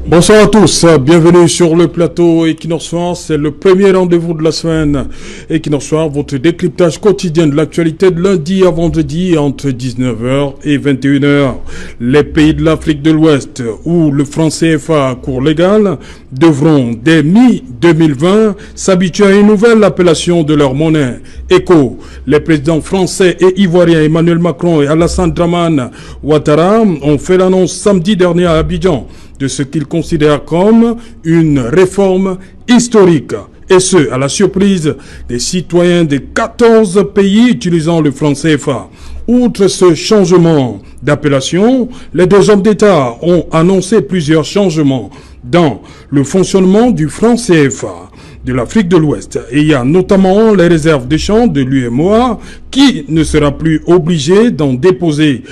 Bonsoir à tous, bienvenue sur le plateau Equinox Soir, c'est le premier rendez-vous de la semaine. Equinox Soir, votre décryptage quotidien de l'actualité de lundi à vendredi entre 19h et 21h. Les pays de l'Afrique de l'Ouest où le franc CFA à cours légal devront dès mi-2020 s'habituer à une nouvelle appellation de leur monnaie. ECO, les présidents français et ivoiriens Emmanuel Macron et Alassane Dramane Ouattara ont fait l'annonce samedi dernier à Abidjan de ce qu'ils considèrent comme une réforme historique. Et ce, à la surprise des citoyens des 14 pays utilisant le franc CFA. Outre ce changement d'appellation, les deux hommes d'État ont annoncé plusieurs changements dans le fonctionnement du franc CFA de l'Afrique de l'Ouest. Et il y a notamment les réserves d'échange de l'UEMOA qui ne sera plus obligé d'en déposer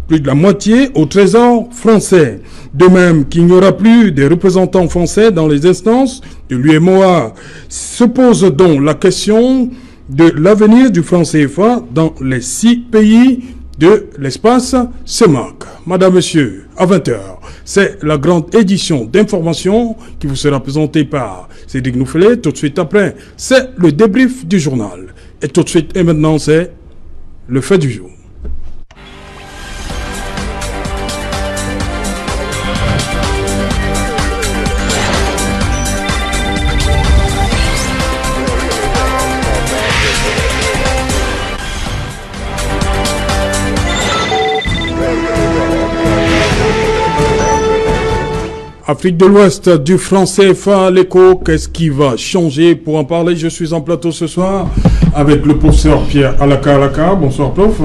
plus de la moitié au Trésor français. De même qu'il n'y aura plus de représentants français dans les instances de l'UEMOA. Se pose donc la question de l'avenir du franc CFA dans les 6 pays de l'espace CEMAC. Madame, Monsieur, à 20h, c'est la grande édition d'information qui vous sera présentée par Cédric Noufelet. Tout de suite après, c'est le débrief du journal. Et tout de suite, et maintenant, c'est le fait du jour. Afrique de l'Ouest, du franc CFA à l'ECO, qu'est-ce qui va changer? Pour en parler, je suis en plateau ce soir avec le professeur Pierre Alaka. Bonsoir, prof.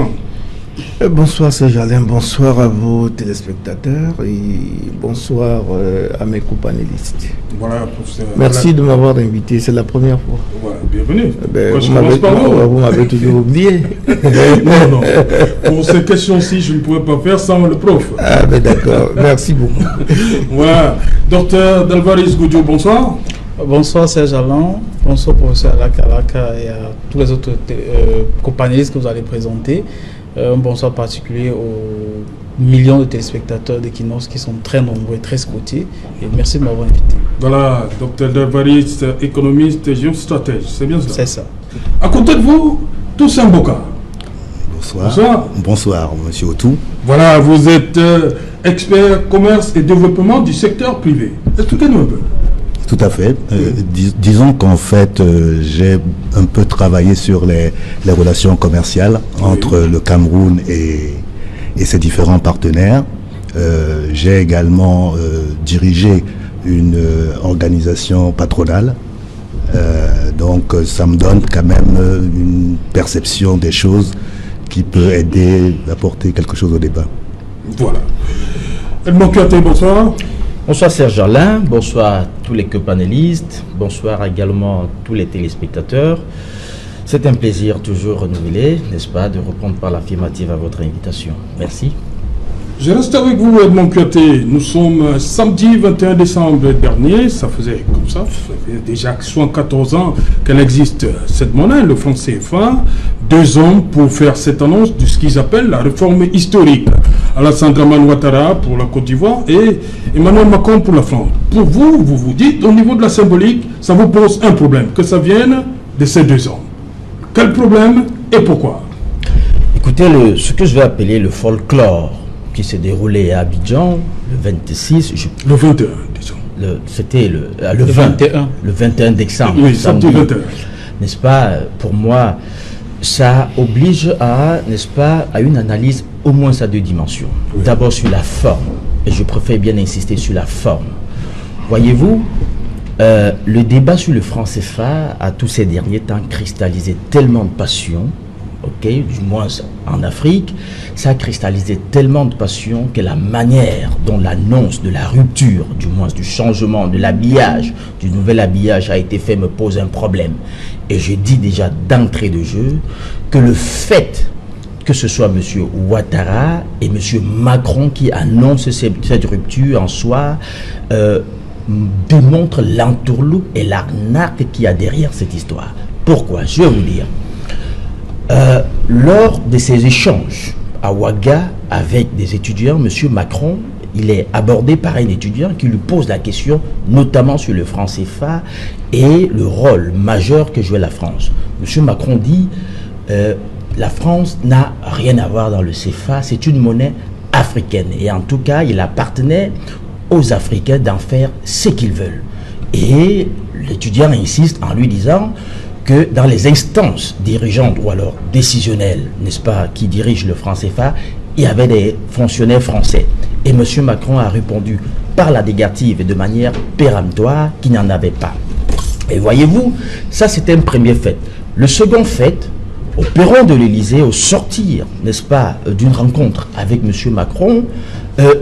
Bonsoir Serge Alain, bonsoir à vos téléspectateurs et bonsoir à mes co-panélistes. Voilà, professeur. Merci de m'avoir invité, c'est la première fois. Voilà, bienvenue. Vous m'avez toujours oublié. Non. Pour ces questions-ci, je ne pouvais pas faire sans le prof. Ah ben d'accord, merci beaucoup. Voilà. Docteur Dalvaris Goudio, bonsoir. Bonsoir Serge Alain, bonsoir professeur Alaka et à tous les autres co-panélistes que vous allez présenter. Un bonsoir particulier aux millions de téléspectateurs d'Equinox qui sont très nombreux et très scrutés. Et merci de m'avoir invité. Voilà, docteur Dalvaris, économiste et géostratège, c'est bien ça? C'est ça. À côté de vous, Toussaint Boka. Bonsoir, monsieur Otou. Voilà, vous êtes expert commerce et développement du secteur privé. Expliquez-nous un peu. Tout à fait. Disons qu'en fait, j'ai un peu travaillé sur les relations commerciales entre le Cameroun et ses différents partenaires. J'ai également dirigé une organisation patronale. Donc ça me donne quand même une perception des choses qui peut aider à apporter quelque chose au débat. Voilà. Edmond Kouyaté, bonsoir. Bonsoir Serge Alain, bonsoir à tous les co-panélistes, bonsoir également à tous les téléspectateurs. C'est un plaisir toujours renouvelé, n'est-ce pas, de répondre par l'affirmative à votre invitation. Merci. Je reste avec vous, Edmond Kouyaté. Nous sommes samedi 21 décembre dernier, ça faisait comme ça fait déjà 74 ans qu'elle existe, cette monnaie, le franc CFA. 2 ans pour faire cette annonce de ce qu'ils appellent la réforme historique. Alassane Dramane Ouattara pour la Côte d'Ivoire et Emmanuel Macron pour la France. Pour vous, vous vous dites, au niveau de la symbolique, ça vous pose un problème, que ça vienne de ces 2 ans. Quel problème et pourquoi? Écoutez, ce que je vais appeler le folklore qui s'est déroulé à Abidjan le 26... Le 21, disons. C'était le 21. Le 21 décembre. Oui, samedi 21. N'est-ce pas, pour moi, ça oblige à, n'est-ce pas, à une analyse au moins à 2 dimensions. Oui. D'abord sur la forme, et je préfère bien insister sur la forme. Voyez-vous, le débat sur le franc CFA a tous ces derniers temps cristallisé tellement de passion, du moins en Afrique, ça a cristallisé tellement de passion que la manière dont l'annonce de la rupture, du moins du changement, de l'habillage, du nouvel habillage a été fait me pose un problème. Et je dis déjà d'entrée de jeu que le fait que ce soit M. Ouattara et M. Macron qui annoncent cette rupture en soi démontre l'entourloupe et l'arnaque qu'il y a derrière cette histoire. Pourquoi? Je vais vous dire. Lors de ces échanges à Ouaga avec des étudiants, M. Macron, il est abordé par un étudiant qui lui pose la question, notamment sur le franc CFA et le rôle majeur que jouait la France. M. Macron dit la France n'a rien à voir dans le CFA, c'est une monnaie africaine. Et en tout cas, il appartenait aux Africains d'en faire ce qu'ils veulent. Et l'étudiant insiste en lui disant que dans les instances dirigeantes ou alors décisionnelles, n'est-ce pas, qui dirigent le franc CFA, il y avait des fonctionnaires français. Et M. Macron a répondu par la négative et de manière péremptoire qu'il n'y en avait pas. Et voyez-vous, ça c'était un premier fait. Le second fait, au perron de l'Élysée, au sortir, n'est-ce pas, d'une rencontre avec M. Macron,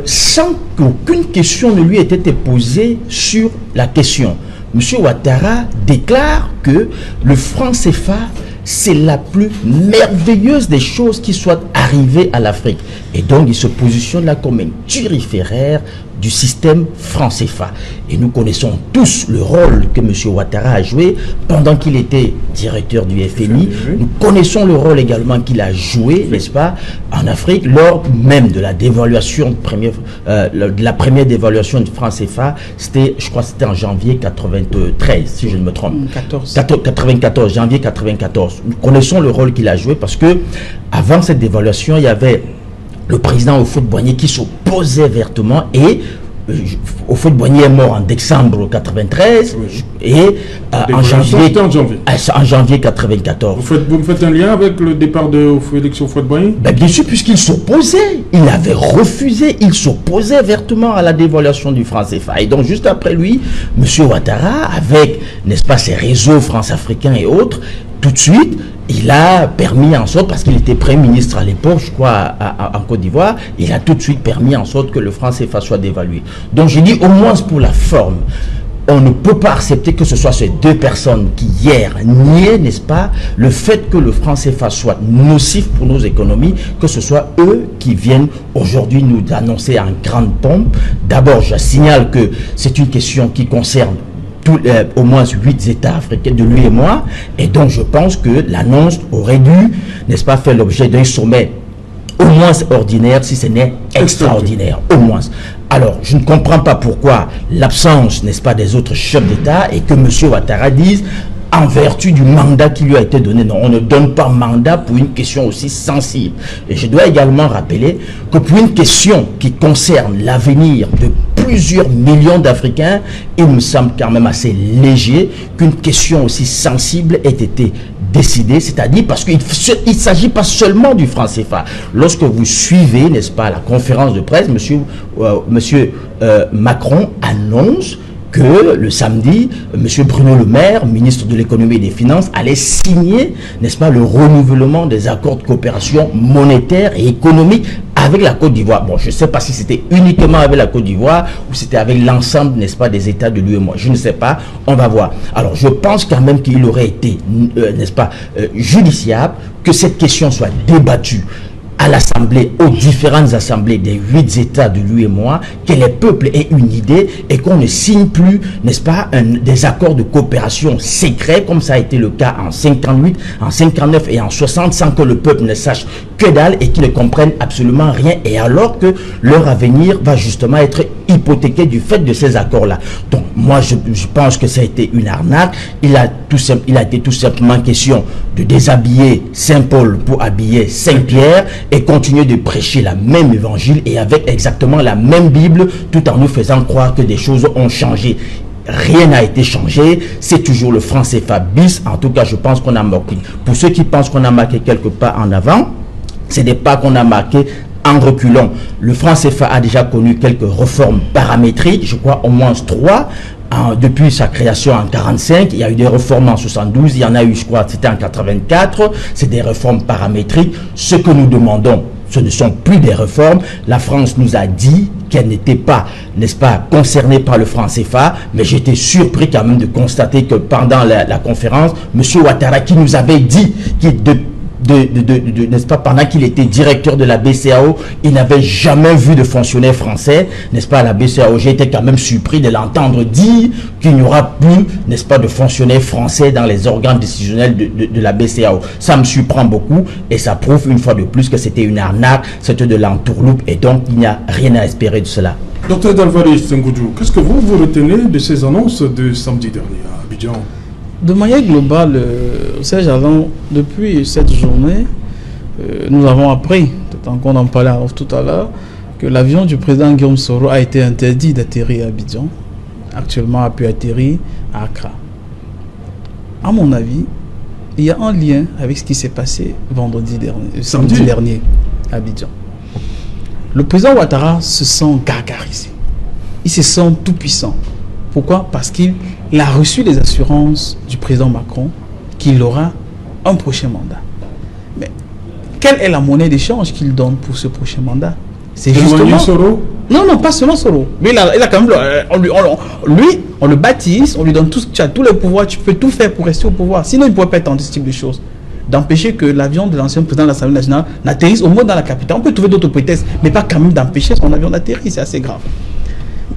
sans qu'aucune question ne lui ait été posée sur la question. M. Ouattara déclare que le franc CFA, c'est la plus merveilleuse des choses qui soient arrivées à l'Afrique. Et donc, il se positionne là comme un turiféraire du système franc CFA. Et nous connaissons tous le rôle que M. Ouattara a joué pendant qu'il était directeur du FMI. Nous connaissons le rôle également qu'il a joué, n'est-ce pas, en Afrique, lors même de la dévaluation de la première dévaluation du franc CFA. C'était, je crois, c'était en janvier 93, si je ne me trompe. 94, janvier 94. Nous connaissons le rôle qu'il a joué parce que avant cette dévaluation, il y avait le président Houphouët-Boigny qui s'opposait vertement et Houphouët-Boigny est mort en décembre 93 et en janvier 94. Vous faites un lien avec le départ de Félix Houphouët-Boigny? Bien sûr, puisqu'il s'opposait, il avait refusé, il s'opposait vertement à la dévaluation du franc CFA. Et donc juste après lui, M. Ouattara, avec, n'est-ce pas, ses réseaux France-Africains et autres, tout de suite, il a permis en sorte, parce qu'il était Premier ministre à l'époque, je crois, en Côte d'Ivoire, il a tout de suite permis en sorte que le franc CFA soit dévalué. Donc je dis, au moins pour la forme, on ne peut pas accepter que ce soit ces deux personnes qui hier niaient, n'est-ce pas, le fait que le franc CFA soit nocif pour nos économies, que ce soit eux qui viennent aujourd'hui nous annoncer en grande pompe. D'abord, je signale que c'est une question qui concerne au moins 8 États africains de lui et moi, et donc je pense que l'annonce aurait dû, n'est-ce pas, faire l'objet d'un sommet au moins ordinaire, si ce n'est extraordinaire, au moins. Alors, je ne comprends pas pourquoi l'absence, n'est-ce pas, des autres chefs d'État et que M. Ouattara dise en vertu du mandat qui lui a été donné. Non, on ne donne pas mandat pour une question aussi sensible. Et je dois également rappeler que pour une question qui concerne l'avenir de plusieurs millions d'Africains, il me semble quand même assez léger qu'une question aussi sensible ait été décidée, c'est-à-dire parce qu'il ne s'agit pas seulement du franc CFA. Lorsque vous suivez, n'est-ce pas, la conférence de presse, monsieur Macron annonce que le samedi, M. Bruno Le Maire, ministre de l'économie et des finances, allait signer, n'est-ce pas, le renouvellement des accords de coopération monétaire et économique avec la Côte d'Ivoire. Bon, je ne sais pas si c'était uniquement avec la Côte d'Ivoire ou c'était avec l'ensemble, n'est-ce pas, des États de l'UEMOA. Je ne sais pas, on va voir. Alors, je pense quand même qu'il aurait été, n'est-ce pas, judiciable que cette question soit débattue à l'Assemblée, aux différentes assemblées des 8 États de l'UEMOA, que les peuples aient une idée et qu'on ne signe plus, n'est-ce pas, des accords de coopération secrets, comme ça a été le cas en 58, en 59 et en 60, sans que le peuple ne sache que dalle et qu'ils ne comprennent absolument rien, et alors que leur avenir va justement être hypothéqué du fait de ces accords-là. Donc, moi, je pense que ça a été une arnaque. Il a été tout simplement question de déshabiller Saint-Paul pour habiller Saint-Pierre et continuer de prêcher la même évangile et avec exactement la même Bible, tout en nous faisant croire que des choses ont changé. Rien n'a été changé, c'est toujours le franc CFA bis. En tout cas, je pense qu'on a marqué. Pour ceux qui pensent qu'on a marqué quelques pas en avant, c'est des pas qu'on a marqués en reculant. Le franc CFA a déjà connu quelques réformes paramétriques, je crois au moins 3. Depuis sa création en 45, il y a eu des réformes en 72, il y en a eu, je crois, c'était en 84, c'est des réformes paramétriques. Ce que nous demandons, ce ne sont plus des réformes. La France nous a dit qu'elle n'était pas, n'est-ce pas, concernée par le franc CFA, mais j'étais surpris quand même de constater que pendant la conférence, M. Ouattara, qui nous avait dit n'est-ce pas, pendant qu'il était directeur de la BCEAO, il n'avait jamais vu de fonctionnaire français, n'est-ce pas, à la BCEAO. J'ai été quand même surpris de l'entendre dire qu'il n'y aura plus, n'est-ce pas, de fonctionnaires français dans les organes décisionnels de la BCEAO. Ça me surprend beaucoup et ça prouve une fois de plus que c'était une arnaque, c'était de l'entourloupe et donc il n'y a rien à espérer de cela. Docteur Dalvarez Sengoudou, qu'est-ce que vous retenez de ces annonces de samedi dernier à Abidjan? De manière globale, Serge Alain, depuis cette journée, nous avons appris, tant qu'on en parlait tout à l'heure, que l'avion du président Guillaume Soro a été interdit d'atterrir à Abidjan. Actuellement, a pu atterrir à Accra. À mon avis, il y a un lien avec ce qui s'est passé samedi dernier à Abidjan. Le président Ouattara se sent gargarisé. Il se sent tout puissant. Pourquoi? Parce qu'il a reçu les assurances du président Macron qu'il aura un prochain mandat. Mais quelle est la monnaie d'échange qu'il donne pour ce prochain mandat? C'est justement... Soro? Non, pas seulement Soro. Lui, il a quand même... on le baptise, on lui donne tu as tous les pouvoirs, tu peux tout faire pour rester au pouvoir. Sinon, il ne pourrait pas être ce type de choses. D'empêcher que l'avion de l'ancien président de l'Assemblée nationale n'atterrisse au moins dans la capitale. On peut trouver d'autres prétextes, mais pas quand même d'empêcher son avion d'atterrir. C'est assez grave.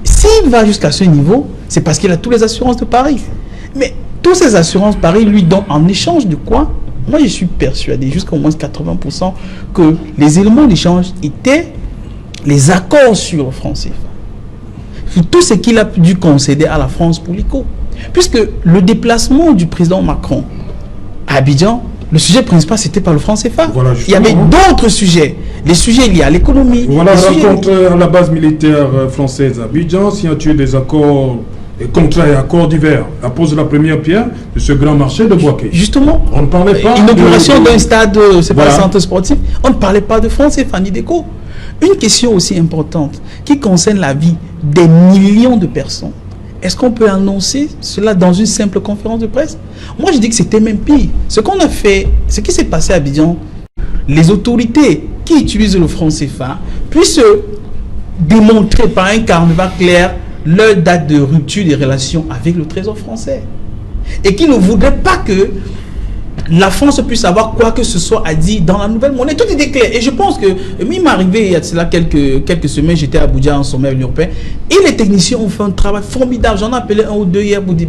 S'il va jusqu'à ce niveau, c'est parce qu'il a toutes les assurances de Paris. Mais toutes ces assurances, Paris lui donne en échange de quoi? Moi, je suis persuadé, jusqu'à au moins 80%, que les éléments d'échange étaient les accords sur le franc CFA. Tout ce qu'il a dû concéder à la France pour l'ICO. Puisque le déplacement du président Macron à Abidjan, le sujet principal, c'était pas le franc CFA. Voilà, il y avait d'autres sujets. Les sujets liés à l'économie. Voilà, rencontre à la base militaire française à Abidjan, signature des accords, et contrats et accords divers. La pose de la première pierre de ce grand marché de Boaké. Justement. On ne parlait pas inauguration d'un stade, c'est pas un centre sportif. On ne parlait pas de franc CFA ni d'éco. Une question aussi importante qui concerne la vie des millions de personnes. Est-ce qu'on peut annoncer cela dans une simple conférence de presse? Moi, je dis que c'était même pire. Ce qu'on a fait, ce qui s'est passé à Abidjan, les autorités qui utilisent le franc CFA puissent démontrer par un carnaval clair leur date de rupture des relations avec le Trésor français. Et qui ne voudraient pas que la France puisse avoir quoi que ce soit à dire dans la nouvelle monnaie. Tout était clair. Et je pense que, il m'est arrivé il y a cela quelques semaines, j'étais à Abuja en sommet européen, et les techniciens ont fait un travail formidable. J'en ai appelé un ou deux hier pour dire,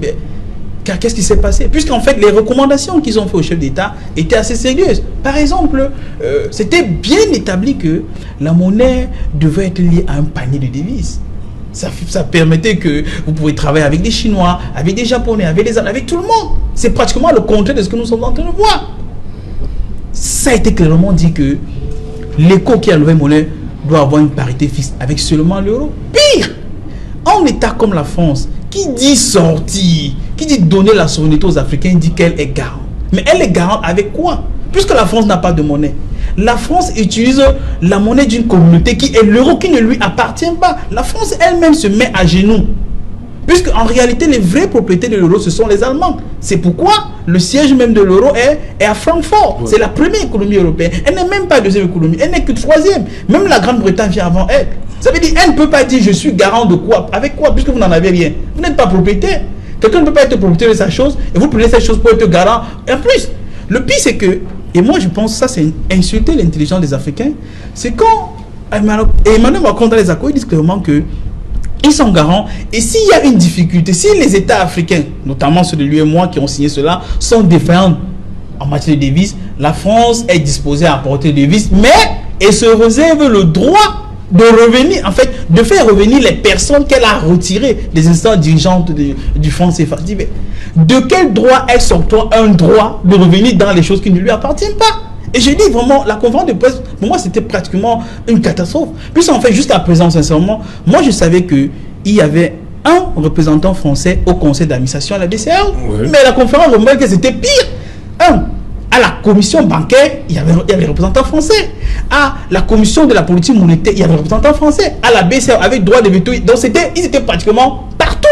qu'est-ce qui s'est passé? Puisqu'en fait, les recommandations qu'ils ont fait au chef d'État étaient assez sérieuses. Par exemple, c'était bien établi que la monnaie devait être liée à un panier de devises. Ça permettait que vous pouvez travailler avec des Chinois, avec des Japonais, avec des Allemands, avec tout le monde. C'est pratiquement le contraire de ce que nous sommes en train de voir. Ça a été clairement dit que l'éco qui est la nouvelle monnaie doit avoir une parité fixe avec seulement l'euro. Pire, un État comme la France qui dit sortir, qui dit donner la souveraineté aux Africains, dit qu'elle est garante. Mais elle est garante avec quoi? Puisque la France n'a pas de monnaie. La France utilise la monnaie d'une communauté qui est l'euro, qui ne lui appartient pas. La France elle-même se met à genoux. Puisque en réalité, les vrais propriétaires de l'euro, ce sont les Allemands. C'est pourquoi le siège même de l'euro est à Francfort. Ouais. C'est la première économie européenne. Elle n'est même pas deuxième économie, elle n'est que troisième. Même la Grande-Bretagne vient avant elle. Ça veut dire qu'elle ne peut pas dire je suis garant de quoi? Avec quoi? Puisque vous n'en avez rien. Vous n'êtes pas propriétaire. Quelqu'un ne peut pas être propriétaire de sa chose et vous prenez cette chose pour être garant. Et en plus, le pire c'est que, et moi je pense que ça c'est insulter l'intelligence des Africains, c'est quand Emmanuel Macron dans les accords, ils disent clairement que ils sont garants, et s'il y a une difficulté, si les États africains, notamment ceux de l'UEMOA qui ont signé cela, sont défaillants en matière de devises, la France est disposée à apporter des devises, mais elle se réserve le droit de revenir, en fait, de faire revenir les personnes qu'elle a retirées des instances dirigeantes du franc CFA. De quel droit elle s'octroie un droit de revenir dans les choses qui ne lui appartiennent pas? Et je dis vraiment, la conférence de presse, pour moi, c'était pratiquement une catastrophe. Puisqu'en fait, juste à présent, sincèrement, moi, je savais qu'il y avait un représentant français au conseil d'administration à la BCEAO. Oui. Mais la conférence remarque que c'était pire. À la commission bancaire, il y avait des représentants français. À la commission de la politique monétaire, il y avait des représentants français. À la BCEAO, avec droit de veto. Donc, ils étaient pratiquement partout.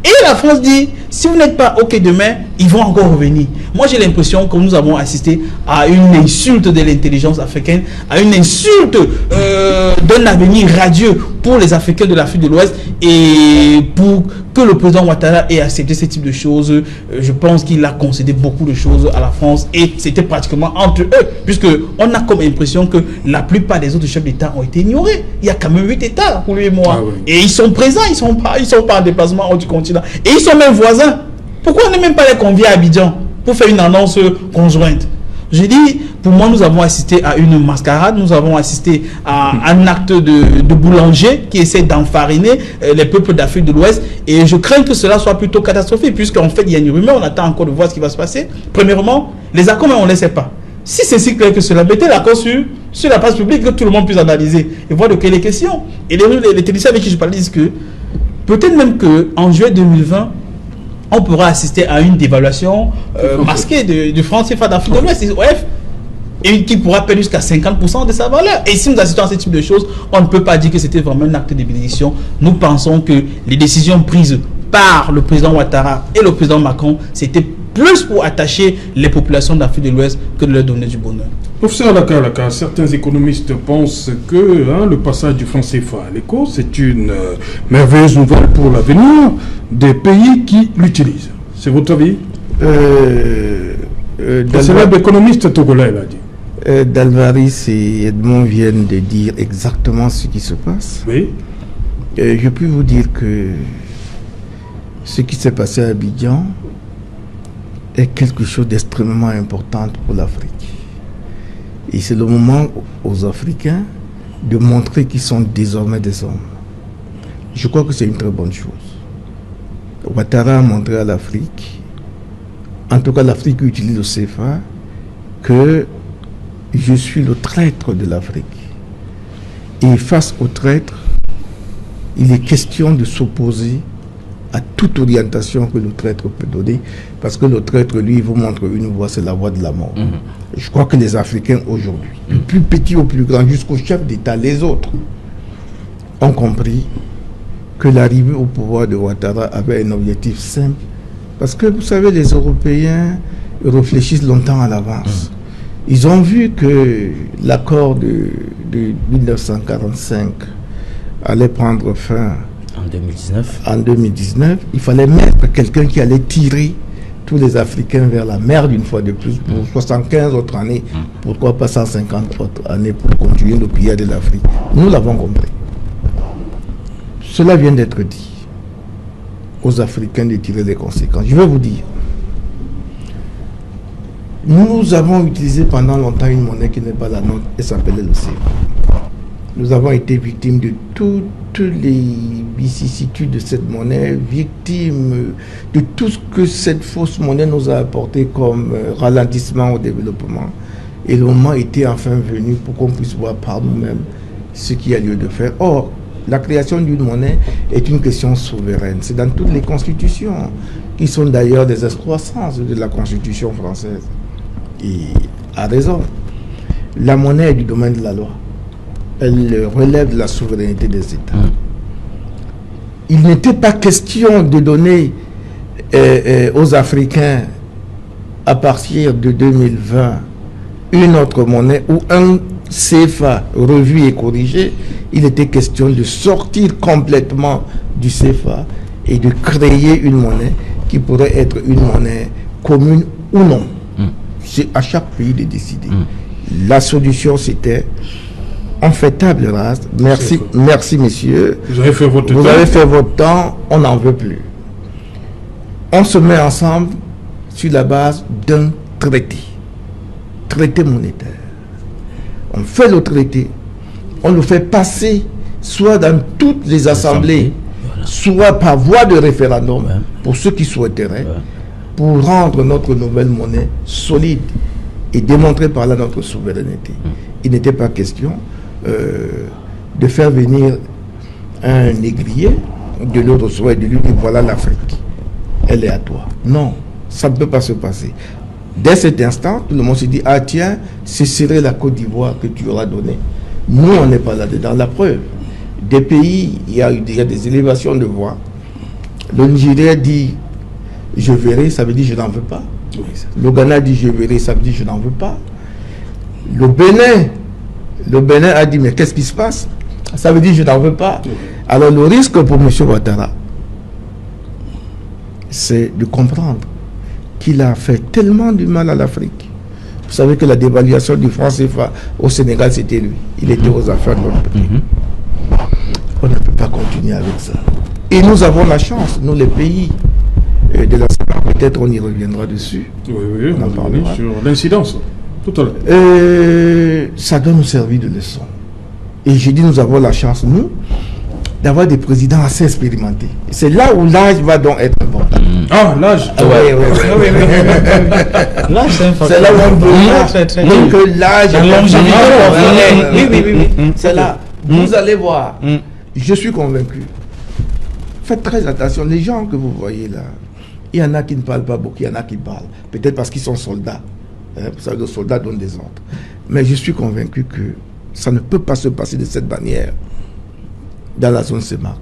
Et la France dit, si vous n'êtes pas OK demain, ils vont encore revenir. Moi, j'ai l'impression que nous avons assisté à une insulte de l'intelligence africaine, à une insulte d'un avenir radieux pour les Africains de l'Afrique de l'Ouest et pour que le président Ouattara ait accepté ce type de choses, je pense qu'il a concédé beaucoup de choses à la France et c'était pratiquement entre eux, puisque on a comme impression que la plupart des autres chefs d'État ont été ignorés. Il y a quand même 8 États pour lui et moi. Ah oui. Et ils sont présents, ils sont pas en déplacement hors du continent. Et ils sont même voisins. Pourquoi on ne même pas les convier à Abidjan pour faire une annonce conjointe? Je dis, pour moi, nous avons assisté à une mascarade, nous avons assisté à un acte de boulanger qui essaie d'enfariner les peuples d'Afrique de l'Ouest. Et je crains que cela soit plutôt catastrophique, puisqu'en fait, il y a une rumeur, on attend encore de voir ce qui va se passer. Premièrement, les accords, on ne les sait pas. Si c'est si clair que cela, mettez l'accord sur la place publique, que tout le monde puisse analyser et voir de quelle est question. Et les techniciens avec qui je parlais disent que peut-être même qu'en juillet 2020, on pourra assister à une dévaluation masquée de franc CFA d'Afrique de l'Ouest, et qui pourra perdre jusqu'à 50% de sa valeur. Et si nous assistons à ce type de choses, on ne peut pas dire que c'était vraiment un acte de bénédiction. Nous pensons que les décisions prises par le président Ouattara et le président Macron, c'était plus pour attacher les populations d'Afrique de l'Ouest que de leur donner du bonheur. Professeur Laka, certains économistes pensent que le passage du franc CFA à l'éco, c'est une merveilleuse nouvelle pour l'avenir des pays qui l'utilisent. C'est votre avis? Le célèbre économiste togolais l'a dit. Dalvaris et Edmond viennent de dire exactement ce qui se passe. Oui. Je peux vous dire que ce qui s'est passé à Abidjan est quelque chose d'extrêmement important pour l'Afrique. Et c'est le moment aux Africains de montrer qu'ils sont désormais des hommes. Je crois que c'est une très bonne chose. Ouattara a montré à l'Afrique, en tout cas l'Afrique qui utilise le CFA, que je suis le traître de l'Afrique. Et face au traître, il est question de s'opposer à toute orientation que le traître peut donner, parce que le traître, lui, il vous montre une voie, c'est la voie de la mort. Je crois que les Africains aujourd'hui, du plus petit au plus grand, jusqu'au chef d'État, les autres, ont compris que l'arrivée au pouvoir de Ouattara avait un objectif simple, parce que, vous savez, les Européens réfléchissent longtemps à l'avance. Ils ont vu que l'accord de 1945 allait prendre fin en 2019, il fallait mettre quelqu'un qui allait tirer tous les Africains vers la mer d'une fois de plus pour 75 autres années, pourquoi pas 150 autres années pour continuer le pillage de l'Afrique. Nous l'avons compris. Cela vient d'être dit aux Africains de tirer les conséquences. Je vais vous dire, nous avons utilisé pendant longtemps une monnaie qui n'est pas la nôtre et s'appelait le CFA. Nous avons été victimes de toutes les vicissitudes de cette monnaie, victimes de tout ce que cette fausse monnaie nous a apporté comme ralentissement au développement. Et le moment était enfin venu pour qu'on puisse voir par nous-mêmes ce qu'il y a lieu de faire. Or, la création d'une monnaie est une question souveraine. C'est dans toutes les constitutions, qui sont d'ailleurs des excroissances de la constitution française. Et à raison, la monnaie est du domaine de la loi. Elle relève de la souveraineté des États. Il n'était pas question de donner aux Africains, à partir de 2020, une autre monnaie ou un CFA revu et corrigé. Il était question de sortir complètement du CFA et de créer une monnaie qui pourrait être une monnaie commune ou non. C'est à chaque pays de décider. La solution, c'était on fait table rase. Merci messieurs. Vous avez fait votre temps, on n'en veut plus. On se met ensemble sur la base d'un traité monétaire. On fait le traité, on le fait passer soit dans toutes les assemblées, soit par voie de référendum, pour ceux qui souhaiteraient, pour rendre notre nouvelle monnaie solide et démontrer par là notre souveraineté. Il n'était pas question de faire venir un négrier de l'autre soir et de lui dire voilà l'Afrique, elle est à toi. Non, ça ne peut pas se passer. Dès cet instant, tout le monde se dit ah tiens, ce serait la Côte d'Ivoire que tu auras donné. Nous, on n'est pas là-dedans. La preuve, des pays, il y a des élévations de voix. Le Nigeria dit je verrai, ça veut dire je n'en veux pas. Le Ghana dit je verrai, ça veut dire je n'en veux pas. Le Bénin a dit mais qu'est-ce qui se passe? Ça veut dire je n'en veux pas. Alors le risque pour M. Ouattara, c'est de comprendre qu'il a fait tellement du mal à l'Afrique. Vous savez que la dévaluation du franc CFA au Sénégal, c'était lui. Il était aux affaires de notre pays. On ne peut pas continuer avec ça. Et nous avons la chance, nous les pays de la CEMAC, peut-être on y reviendra dessus. Oui, on en parlera. Sur l'incidence, tout à l'heure. Ça doit nous servir de leçon. Et je dis, nous avons la chance, nous, d'avoir des présidents assez expérimentés. C'est là où l'âge va donc être important. Ah, l'âge. Oui. L'âge, c'est là où on veut. Donc l'âge oui. C'est là. Vous allez voir. Je suis convaincu. Faites très attention. Les gens que vous voyez là, il y en a qui ne parlent pas beaucoup, il y en a qui parlent. Peut-être parce qu'ils sont soldats. Vous savez, les soldats donnent des ordres. Mais je suis convaincu que ça ne peut pas se passer de cette manière dans la zone CEMAC.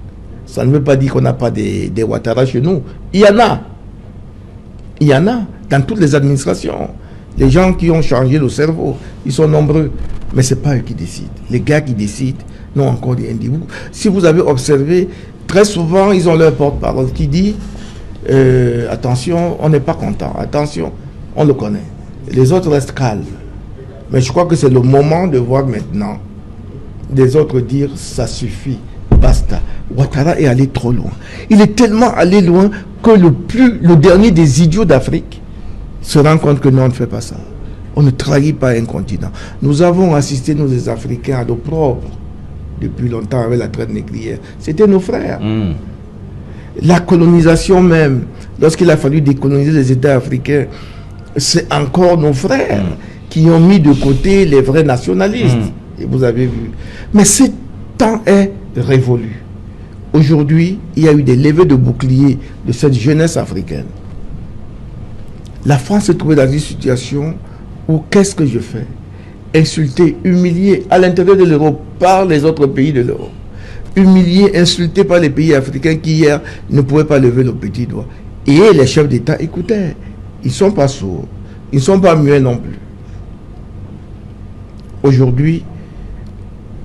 Ça ne veut pas dire qu'on n'a pas des Ouattara chez nous. Il y en a. Il y en a dans toutes les administrations. Les gens qui ont changé le cerveau, ils sont nombreux. Mais ce n'est pas eux qui décident. Les gars qui décident n'ont encore rien dit. Si vous avez observé, très souvent, ils ont leur porte-parole qui dit attention, on n'est pas content. Attention, on le connaît. Les autres restent calmes. Mais je crois que c'est le moment de voir maintenant des autres dire ça suffit, basta. Ouattara est allé trop loin. Il est tellement allé loin que le dernier des idiots d'Afrique se rend compte que non, on ne fait pas ça. On ne trahit pas un continent. Nous avons assisté, nous les Africains, à l'opprobre depuis longtemps avec la traite négrière. C'était nos frères. La colonisation même, lorsqu'il a fallu décoloniser les États africains, c'est encore nos frères qui ont mis de côté les vrais nationalistes. Et vous avez vu. Mais ce temps est révolu. Aujourd'hui, il y a eu des levées de boucliers de cette jeunesse africaine. La France se trouvait dans une situation où qu'est-ce que je fais? Insulté, humilié à l'intérieur de l'Europe par les autres pays de l'Europe. Humilié, insulté par les pays africains qui hier ne pouvaient pas lever le petit doigt. Et les chefs d'État écoutaient. Ils ne sont pas sourds. Ils ne sont pas muets non plus. Aujourd'hui,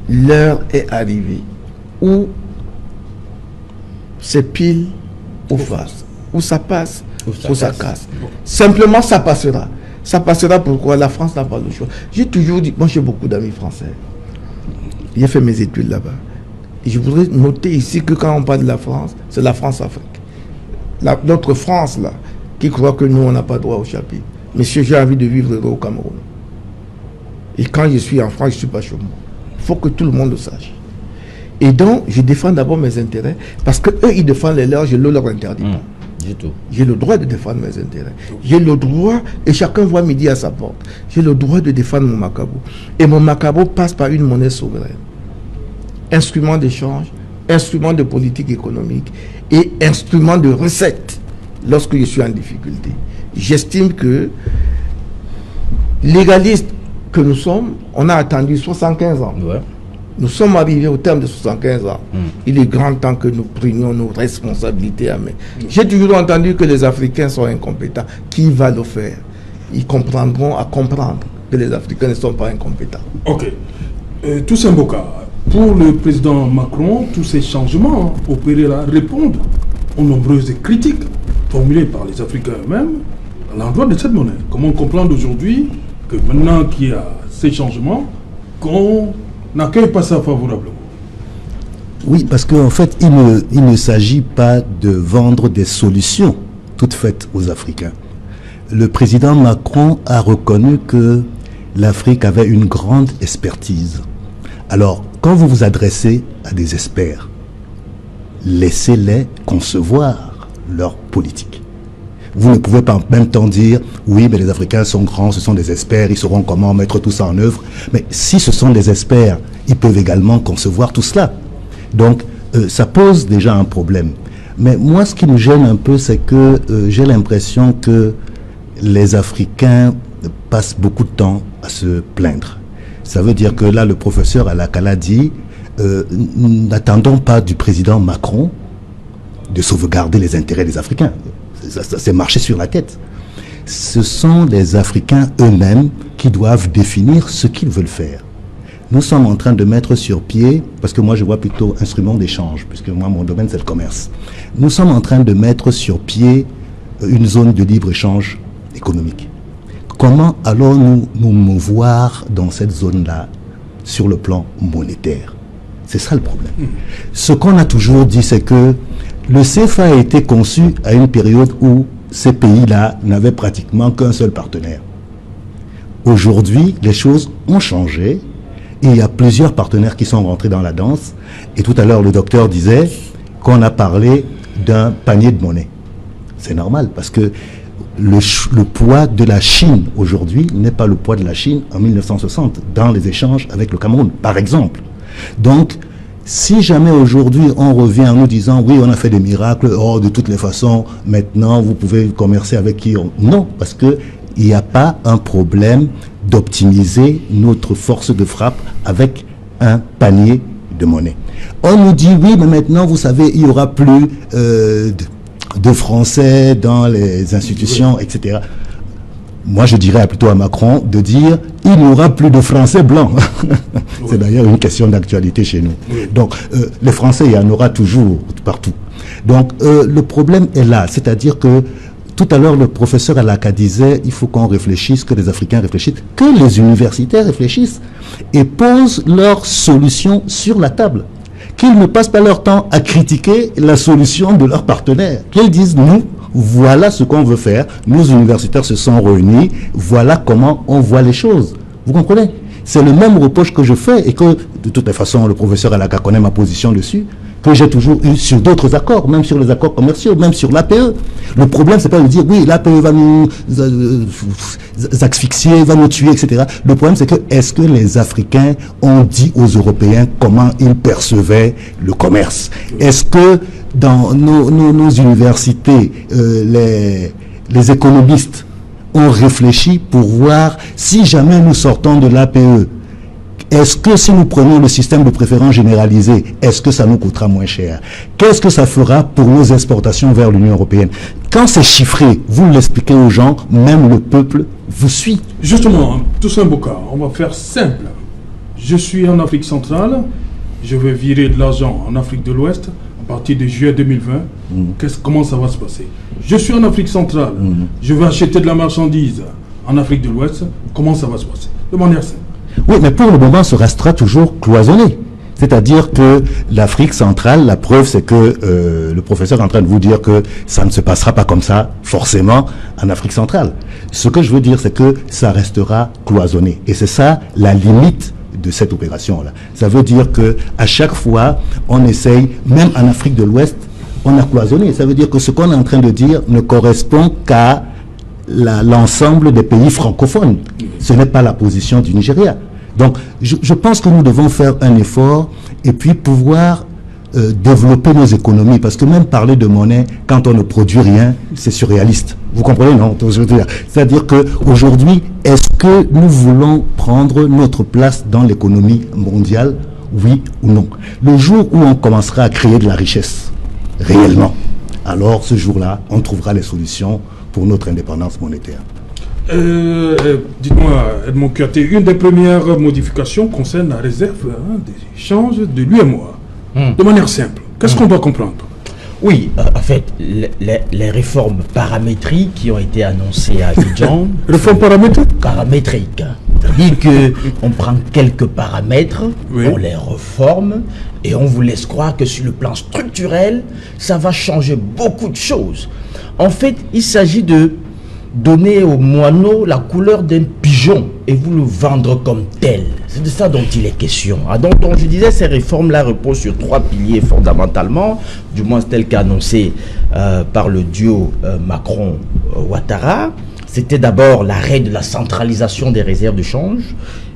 l'heure est arrivée où c'est pile ou face, où ça passe ou ça casse. Simplement, ça passera. Ça passera pourquoi la France n'a pas le choix. J'ai toujours dit, moi j'ai beaucoup d'amis français. J'ai fait mes études là-bas. Et je voudrais noter ici que quand on parle de la France, c'est la France-Afrique. Notre France là, qui croit que nous on n'a pas droit au chapitre. Monsieur, j'ai envie de vivre au Cameroun. Et quand je suis en France, je ne suis pas chez moi. Il faut que tout le monde le sache. Et donc, je défends d'abord mes intérêts, parce qu'eux, ils défendent les leurs, je ne leur interdis pas. J'ai le droit de défendre mes intérêts. J'ai le droit, et chacun voit midi à sa porte, j'ai le droit de défendre mon macabo. Et mon macabo passe par une monnaie souveraine. Instrument d'échange, instrument de politique économique et instrument de recette lorsque je suis en difficulté. J'estime que légaliste que nous sommes, on a attendu 75 ans. Ouais. Nous sommes arrivés au terme de 75 ans. Il est grand temps que nous prenions nos responsabilités à main. J'ai toujours entendu que les Africains sont incompétents. Qui va le faire? Ils comprendront à comprendre que les Africains ne sont pas incompétents. Ok. Toussaint Boka, pour le président Macron, tous ces changements opérés là répondent aux nombreuses critiques formulées par les Africains eux-mêmes à l'endroit de cette monnaie. Comment comprendre aujourd'hui que maintenant qu'il y a ces changements, qu'on n'accueille pas ça favorablement? Oui, parce qu'en fait, il ne s'agit pas de vendre des solutions toutes faites aux Africains. Le président Macron a reconnu que l'Afrique avait une grande expertise. Alors, quand vous vous adressez à des experts, laissez-les concevoir leur politique. Vous ne pouvez pas en même temps dire « Oui, mais les Africains sont grands, ce sont des experts, ils sauront comment mettre tout ça en œuvre. » Mais si ce sont des experts, ils peuvent également concevoir tout cela. Donc, ça pose déjà un problème. Mais moi, ce qui me gêne un peu, c'est que j'ai l'impression que les Africains passent beaucoup de temps à se plaindre. Ça veut dire que là, le professeur Alakala dit n'attendons pas du président Macron de sauvegarder les intérêts des Africains. Ça c'est marcher sur la tête. Ce sont les Africains eux-mêmes qui doivent définir ce qu'ils veulent faire. nous sommes en train de mettre sur pied, parce que moi je vois plutôt instrument d'échange, puisque moi mon domaine c'est le commerce, nous sommes en train de mettre sur pied une zone de libre-échange économique. Comment allons-nous nous mouvoir dans cette zone-là sur le plan monétaire? C'est ça le problème. Ce qu'on a toujours dit, c'est que le CFA a été conçu à une période où ces pays-là n'avaient pratiquement qu'un seul partenaire. Aujourd'hui, les choses ont changé et il y a plusieurs partenaires qui sont rentrés dans la danse. Et tout à l'heure, le docteur disait qu'on a parlé d'un panier de monnaie. C'est normal parce que le poids de la Chine aujourd'hui n'est pas le poids de la Chine en 1960 dans les échanges avec le Cameroun, par exemple. Donc, si jamais aujourd'hui on revient en nous disant oui, on a fait des miracles, oh, de toutes les façons, maintenant vous pouvez commercer avec qui on... Non, parce que il n'y a pas un problème d'optimiser notre force de frappe avec un panier de monnaie. On nous dit oui, mais maintenant vous savez, il n'y aura plus de Français dans les institutions, etc. Moi, je dirais plutôt à Macron de dire il n'y aura plus de Français blancs. C'est d'ailleurs une question d'actualité chez nous. Donc, les Français, il y en aura toujours partout. Donc, le problème est là. C'est-à-dire que tout à l'heure, le professeur Alaka disait il faut qu'on réfléchisse, que les Africains réfléchissent, que les universitaires réfléchissent et posent leurs solutions sur la table. Qu'ils ne passent pas leur temps à critiquer la solution de leurs partenaires. Qu'ils disent nous, voilà ce qu'on veut faire. Nos universitaires se sont réunis. Voilà comment on voit les choses. Vous comprenez? C'est le même reproche que je fais et que, de toute façon, le professeur Alaka connaît ma position dessus, que j'ai toujours eu sur d'autres accords, même sur les accords commerciaux, même sur l'APE. Le problème, c'est pas de dire, oui, l'APE va nous asphyxier, va nous tuer, etc. Le problème, c'est que, est-ce que les Africains ont dit aux Européens comment ils percevaient le commerce? Est-ce que dans nos universités, les économistes ont réfléchi pour voir si jamais nous sortons de l'APE, est-ce que si nous prenons le système de préférence généralisé, est-ce que ça nous coûtera moins cher? Qu'est-ce que ça fera pour nos exportations vers l'Union européenne? Quand c'est chiffré, vous l'expliquez aux gens, même le peuple vous suit. Justement, Toussaint Bouka, on va faire simple. Je suis en Afrique centrale, je vais virer de l'argent en Afrique de l'Ouest à partir de juillet 2020. Comment ça va se passer? Je suis en Afrique centrale, je vais acheter de la marchandise en Afrique de l'Ouest. Comment ça va se passer? De manière simple. Oui, mais pour le moment, ça restera toujours cloisonné. C'est-à-dire que l'Afrique centrale, la preuve, c'est que le professeur est en train de vous dire que ça ne se passera pas comme ça, forcément, en Afrique centrale. Ce que je veux dire, c'est que ça restera cloisonné. Et c'est ça la limite de cette opération-là. Ça veut dire que à chaque fois, on essaye, même en Afrique de l'Ouest, on a cloisonné. Ça veut dire que ce qu'on est en train de dire ne correspond qu'à l'ensemble des pays francophones. Ce n'est pas la position du Nigeria. Donc, je pense que nous devons faire un effort et puis pouvoir développer nos économies. Parce que même parler de monnaie, quand on ne produit rien, c'est surréaliste. Vous comprenez, non? C'est-à-dire qu'aujourd'hui, est-ce que nous voulons prendre notre place dans l'économie mondiale? Oui ou non? Le jour où on commencera à créer de la richesse, réellement, alors ce jour-là, on trouvera les solutions pour notre indépendance monétaire. Dites-moi, Edmond Kouyaté, une des premières modifications concerne la réserve des échanges de l'UEMOA. De manière simple, qu'est-ce qu'on doit comprendre? Oui, en fait, les réformes paramétriques qui ont été annoncées à Abidjan... Réformes paramétriques? Paramétriques. C'est-à-dire qu'on prend quelques paramètres, on les reforme, et on vous laisse croire que sur le plan structurel, ça va changer beaucoup de choses. En fait, il s'agit de donner au moineau la couleur d'un pigeon et vous le vendre comme tel. C'est de ça dont il est question. Donc je disais, ces réformes-là reposent sur trois piliers fondamentalement, du moins tel qu'annoncé par le duo Macron-Ouattara. C'était d'abord l'arrêt de la centralisation des réserves de change,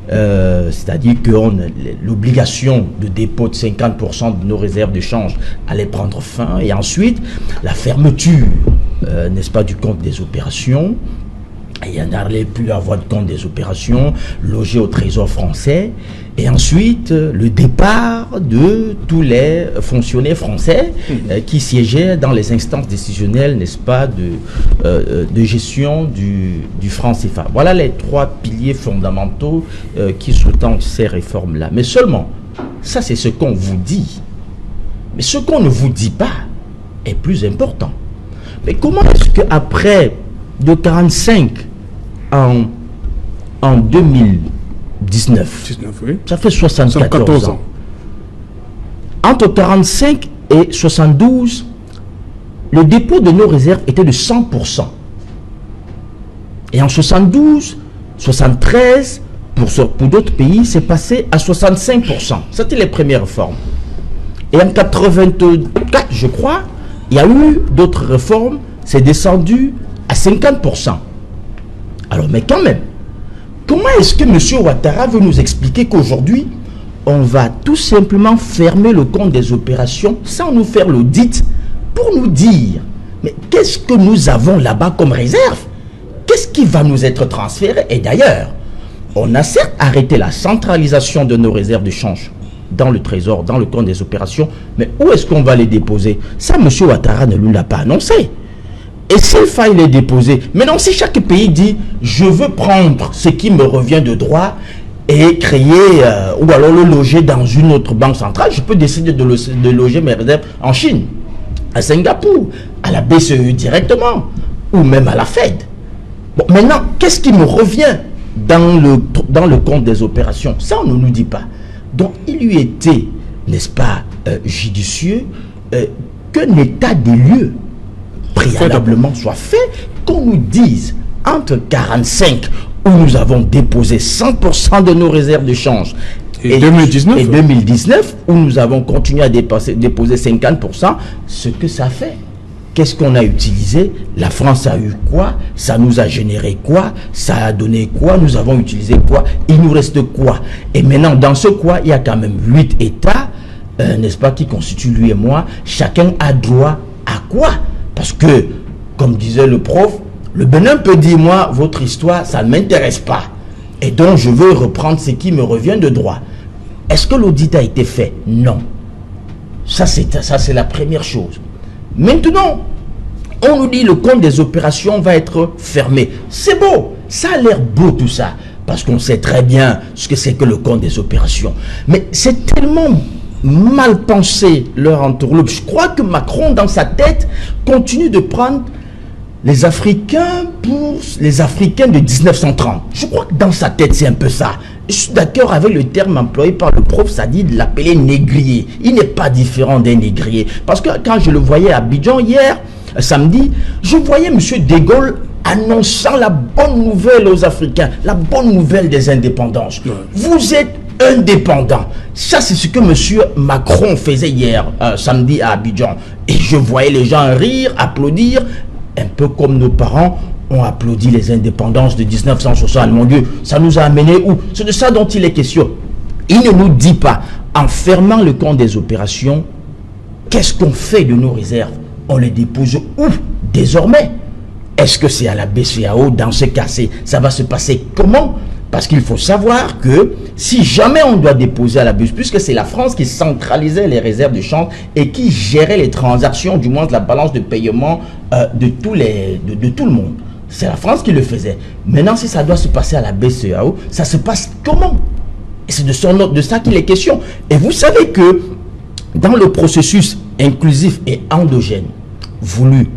c'est-à-dire que l'obligation de dépôt de 50% de nos réserves de change allait prendre fin, et ensuite la fermeture, n'est-ce pas, du compte des opérations, Il y en allait plus avoir de compte des opérations, logé au Trésor français, et ensuite le départ de tous les fonctionnaires français qui siégeaient dans les instances décisionnelles, n'est-ce pas, de gestion du franc CFA. Voilà les 3 piliers fondamentaux qui sous-tendent ces réformes-là. Mais seulement, ça c'est ce qu'on vous dit. Mais ce qu'on ne vous dit pas est plus important. Mais comment est-ce qu'après de 45 en 2019, oui. Ça fait 74 ans. Entre 45 et 72, le dépôt de nos réserves était de 100%. Et en 72, 73, pour d'autres pays, c'est passé à 65%. C'était les premières réformes. Et en 84, je crois, il y a eu d'autres réformes, c'est descendu à 50%. Alors, mais quand même, comment est-ce que M. Ouattara veut nous expliquer qu'aujourd'hui, on va tout simplement fermer le compte des opérations sans nous faire l'audit pour nous dire, mais qu'est-ce que nous avons là-bas comme réserve? Qu'est-ce qui va nous être transféré? Et d'ailleurs, on a certes arrêté la centralisation de nos réserves de change dans le trésor, dans le compte des opérations, mais où est-ce qu'on va les déposer? Ça, M. Ouattara ne nous l'a pas annoncé. Et s'il faille les déposer, maintenant si chaque pays dit je veux prendre ce qui me revient de droit et créer ou alors le loger dans une autre banque centrale, je peux décider de loger mes réserves en Chine, à Singapour, à la BCE directement ou même à la Fed. Bon, maintenant, qu'est-ce qui me revient dans le compte des opérations? Ça, on ne nous dit pas. Donc, il lui était, n'est-ce pas, judicieux qu'un état des lieux préalablement soit fait, qu'on nous dise entre 45 où nous avons déposé 100% de nos réserves de change et 2019 où nous avons continué à déposer 50%, ce que ça fait. Qu'est-ce qu'on a utilisé? La France a eu quoi? Ça nous a généré quoi? Ça a donné quoi? Nous avons utilisé quoi? Il nous reste quoi? Et maintenant, dans ce quoi, il y a quand même 8 États, n'est-ce pas, qui constituent lui et moi. Chacun a droit à quoi? Parce que, comme disait le prof, le Bénin peut dire, moi, votre histoire, ça ne m'intéresse pas. Et donc, je veux reprendre ce qui me revient de droit. Est-ce que l'audit a été fait? Non. Ça, c'est la première chose. Maintenant, on nous dit le compte des opérations va être fermé. C'est beau. Ça a l'air beau tout ça. Parce qu'on sait très bien ce que c'est que le compte des opérations. Mais c'est tellement mal pensé leur entourloupe. Je crois que Macron, dans sa tête, continue de prendre les Africains pour les Africains de 1930. Je crois que dans sa tête, c'est un peu ça. Je suis d'accord avec le terme employé par le prof, ça dit de l'appeler négrier. Il n'est pas différent d'un négrier. Parce que quand je le voyais à Abidjan hier, samedi, je voyais M. De Gaulle annonçant la bonne nouvelle aux Africains, la bonne nouvelle des indépendances. Ouais. Vous êtes indépendant. Ça, c'est ce que M. Macron faisait hier, samedi à Abidjan. Et je voyais les gens rire, applaudir, un peu comme nos parents ont applaudi les indépendances de 1960. Mon Dieu, ça nous a amené où? C'est de ça dont il est question. Il ne nous dit pas, en fermant le compte des opérations, qu'est-ce qu'on fait de nos réserves? On les dépose où désormais? Est-ce que c'est à la BCEAO? Dans ce cas, ça va se passer comment? Parce qu'il faut savoir que si jamais on doit déposer à la BCEAO, puisque c'est la France qui centralisait les réserves de change et qui gérait les transactions, du moins la balance de paiement de tout le monde. C'est la France qui le faisait. Maintenant, si ça doit se passer à la BCEAO, ça se passe comment? Et c'est de ça qu'il est question. Et vous savez que dans le processus inclusif et endogène voulu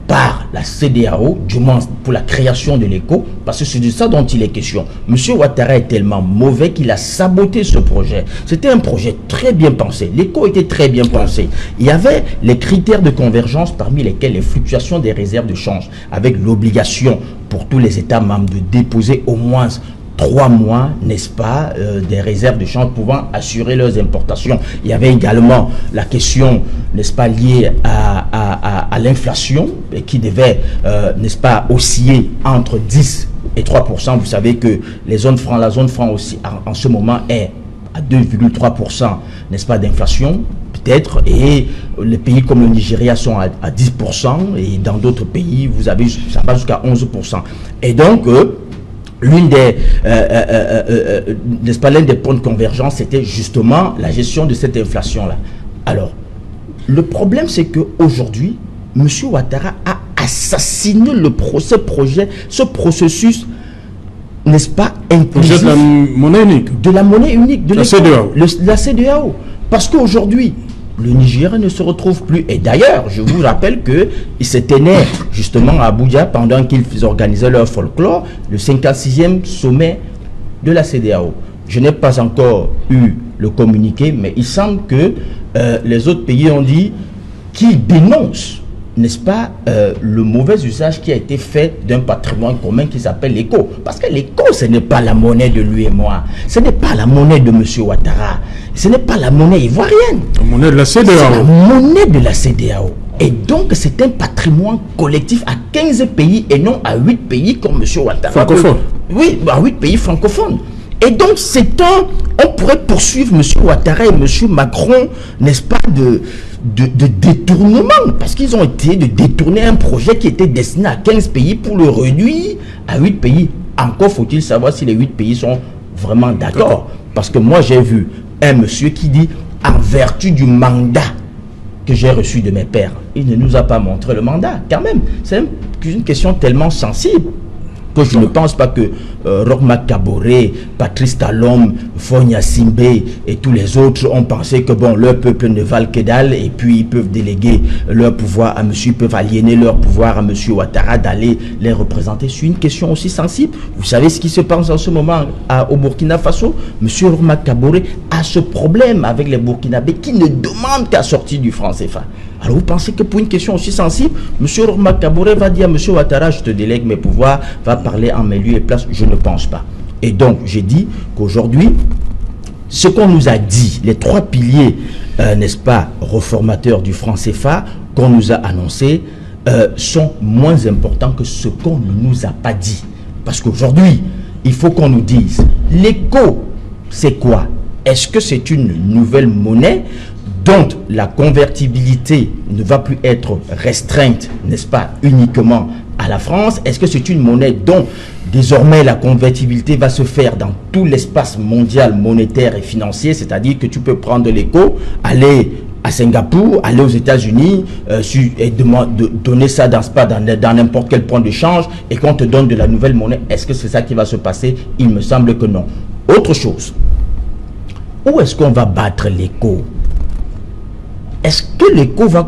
par la CEDEAO, du moins pour la création de l'éco, parce que c'est de ça dont il est question. M. Ouattara est tellement mauvais qu'il a saboté ce projet. C'était un projet très bien pensé. L'éco était très bien pensé. Il y avait les critères de convergence parmi lesquels les fluctuations des réserves de change, avec l'obligation pour tous les États membres de déposer au moins 3 mois, n'est-ce pas, des réserves de change pouvant assurer leurs importations. Il y avait également la question, n'est-ce pas, liée à l'inflation qui devait, n'est-ce pas, osciller entre 10 et 3%. Vous savez que la zone franc aussi, en ce moment est à 2,3%, n'est-ce pas, d'inflation. peut-être, et les pays comme le Nigeria sont à 10%, et dans d'autres pays, ça va jusqu'à 11%. Et donc, l'un des points de convergence, c'était justement la gestion de cette inflation-là. Alors, le problème, c'est qu'aujourd'hui, M. Ouattara a assassiné ce processus, n'est-ce pas, inclusif. De la monnaie unique. De la monnaie unique, de la CEDEAO. La CEDEAO. Parce qu'aujourd'hui, le Nigeria ne se retrouve plus. Et d'ailleurs, je vous rappelle qu'ils s'étaient nés justement à Abuja pendant qu'ils organisaient leur folklore, le 56e sommet de la CEDEAO. Je n'ai pas encore eu le communiqué, mais il semble que les autres pays ont dit qu'ils dénoncent, n'est-ce pas, le mauvais usage qui a été fait d'un patrimoine commun qui s'appelle l'éco. Parce que l'éco, ce n'est pas la monnaie de lui et moi. Ce n'est pas la monnaie de M. Ouattara. Ce n'est pas la monnaie ivoirienne. La monnaie de la CEDEAO. C'est la monnaie de la CEDEAO. Et donc, c'est un patrimoine collectif à 15 pays et non à 8 pays comme M. Ouattara. Francophone. Oui, à 8 pays francophones. Et donc, on pourrait poursuivre M. Ouattara et M. Macron, n'est-ce pas, de détournement, parce qu'ils ont été de détourner un projet qui était destiné à 15 pays pour le réduire à 8 pays. Encore faut-il savoir si les 8 pays sont vraiment d'accord. Parce que moi, j'ai vu un monsieur qui dit, en vertu du mandat que j'ai reçu de mes pères, il ne nous a pas montré le mandat, quand même. C'est une question tellement sensible que je ne pense pas que Roch-Marc Kaboré, Patrice Talon, Fonia Simbe et tous les autres ont pensé que bon, leur peuple ne valent que dalle et puis ils peuvent déléguer leur pouvoir à monsieur, ils peuvent aliéner leur pouvoir à monsieur Ouattara d'aller les représenter sur une question aussi sensible. Vous savez ce qui se passe en ce moment au Burkina Faso? Monsieur Roch-Marc Kaboré a ce problème avec les Burkinabés qui ne demandent qu'à sortir du franc CFA. Alors vous pensez que pour une question aussi sensible, M. Roch-Marc Kaboré va dire à M. Ouattara, je te délègue mes pouvoirs, va parler en mes lieux et places? Je ne pense pas. Et donc, j'ai dit qu'aujourd'hui, ce qu'on nous a dit, les 3 piliers, n'est-ce pas, réformateurs du franc CFA, qu'on nous a annoncés, sont moins importants que ce qu'on ne nous a pas dit. Parce qu'aujourd'hui, il faut qu'on nous dise, l'éco, c'est quoi? Est-ce que c'est une nouvelle monnaie dont la convertibilité ne va plus être restreinte, n'est-ce pas, uniquement à la France? Est-ce que c'est une monnaie dont désormais la convertibilité va se faire dans tout l'espace mondial monétaire et financier, c'est-à-dire que tu peux prendre l'éco, aller à Singapour, aller aux États-Unis et donner ça dans n'importe quel point de change et qu'on te donne de la nouvelle monnaie? Est-ce que c'est ça qui va se passer? Il me semble que non. Autre chose, où est-ce qu'on va battre l'éco? Est-ce que l'éco va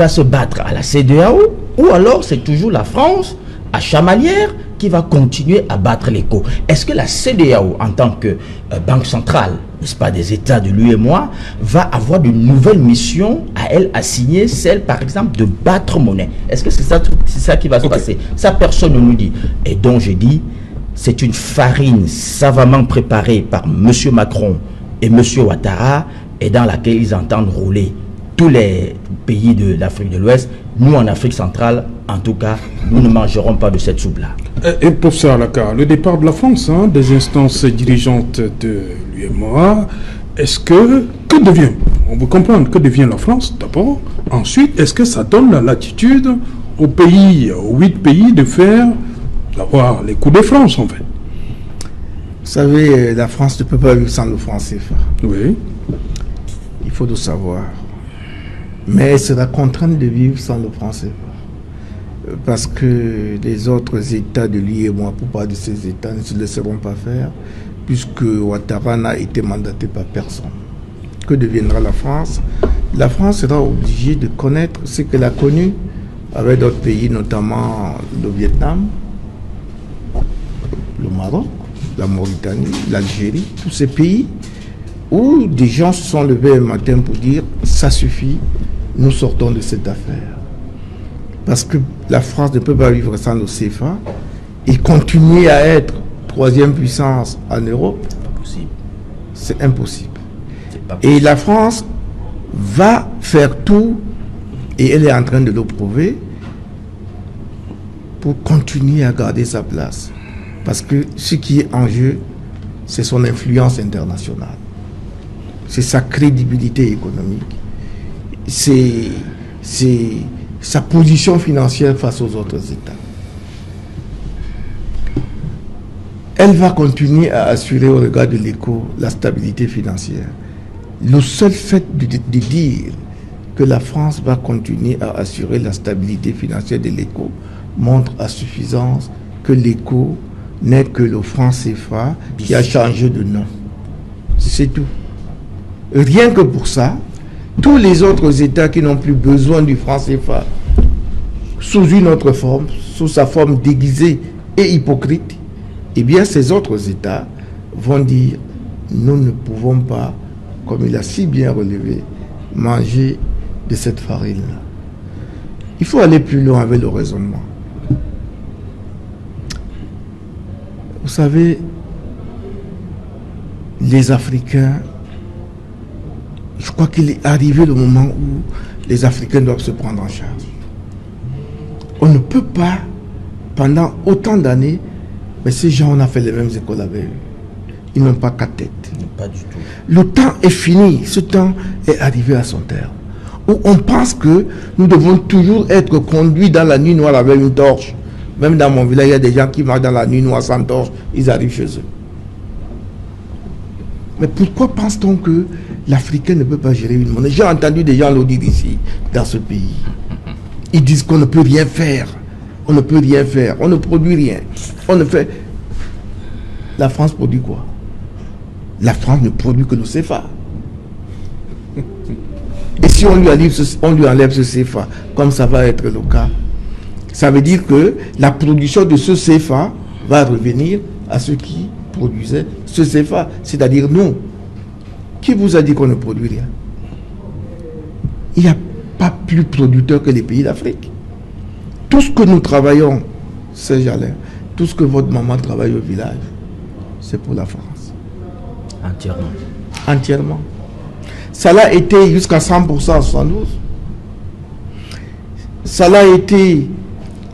se battre à la CEDEAO, ou alors c'est toujours la France, à Chamalières, qui va continuer à battre l'éco? Est-ce que la CEDEAO, en tant que banque centrale, n'est-ce pas, des États de l'UEMOA, va avoir de nouvelles missions à elle assigner, celle par exemple de battre monnaie? Est-ce que c'est ça qui va se passer? Ça, personne ne nous dit. Et donc je dis, c'est une farine savamment préparée par M. Macron et M. Ouattara, et dans laquelle ils entendent rouler tous les pays de l'Afrique de l'Ouest. Nous, en Afrique centrale, en tout cas, nous ne mangerons pas de cette soupe-là. Et pour ça, le départ de la France, des instances dirigeantes de l'UEMOA, que devient, on veut comprendre, que devient la France d'abord? Ensuite, est-ce que ça donne la latitude aux 8 pays d'avoir les coups de France, en fait? Vous savez, la France ne peut pas vivre sans le franc CFA. Oui. Il faut le savoir. Mais elle sera contrainte de vivre sans le franc CFA. Parce que les autres États de l'UEMOA, pour parler de ces États, ne se laisseront pas faire, puisque Ouattara n'a été mandaté par personne. Que deviendra la France? La France sera obligée de connaître ce qu'elle a connu avec d'autres pays, notamment le Vietnam, le Maroc, la Mauritanie, l'Algérie, tous ces pays où des gens se sont levés un matin pour dire « ça suffit, nous sortons de cette affaire ». Parce que la France ne peut pas vivre sans le CFA et continuer à être 3e puissance en Europe. C'est impossible. Et la France va faire tout, et elle est en train de le prouver, pour continuer à garder sa place. Parce que ce qui est en jeu, c'est son influence internationale. C'est sa crédibilité économique. sa position financière face aux autres États. Elle va continuer à assurer au regard de l'ECO la stabilité financière. Le seul fait de dire que la France va continuer à assurer la stabilité financière de l'ECO montre à suffisance que l'ECO n'est que le franc CFA qui a changé de nom. C'est tout. Rien que pour ça, tous les autres États qui n'ont plus besoin du franc CFA sous une autre forme, sous sa forme déguisée et hypocrite, eh bien ces autres États vont dire nous ne pouvons pas, comme il a si bien relevé, manger de cette farine-là. Il faut aller plus loin avec le raisonnement. Vous savez, les Africains, je crois qu'il est arrivé le moment où les Africains doivent se prendre en charge. On ne peut pas, pendant autant d'années, mais ces gens, on a fait les mêmes écoles avec eux. Ils n'ont pas qu'à tête. Pas du tout. Le temps est fini. Ce temps est arrivé à son terme. Où on pense que nous devons toujours être conduits dans la nuit noire avec une torche. Même dans mon village, il y a des gens qui marchent dans la nuit noire sans torche. Ils arrivent chez eux. Mais pourquoi pense-t-on que l'Africain ne peut pas gérer une monnaie? J'ai entendu des gens le dire ici, dans ce pays. Ils disent qu'on ne peut rien faire. On ne peut rien faire. On ne produit rien. On ne fait... La France produit quoi? La France ne produit que le CFA. Et si on lui enlève ce CFA, comme ça va être le cas, ça veut dire que la production de ce CFA va revenir à ceux qui produisaient ce CFA, c'est-à-dire nous. Qui vous a dit qu'on ne produit rien? Il n'y a pas plus producteur que les pays d'Afrique. Tout ce que nous travaillons, c'est Jalin, tout ce que votre maman travaille au village, c'est pour la France. Entièrement. Entièrement. Ça l'a été jusqu'à 100% en 72. Ça l'a été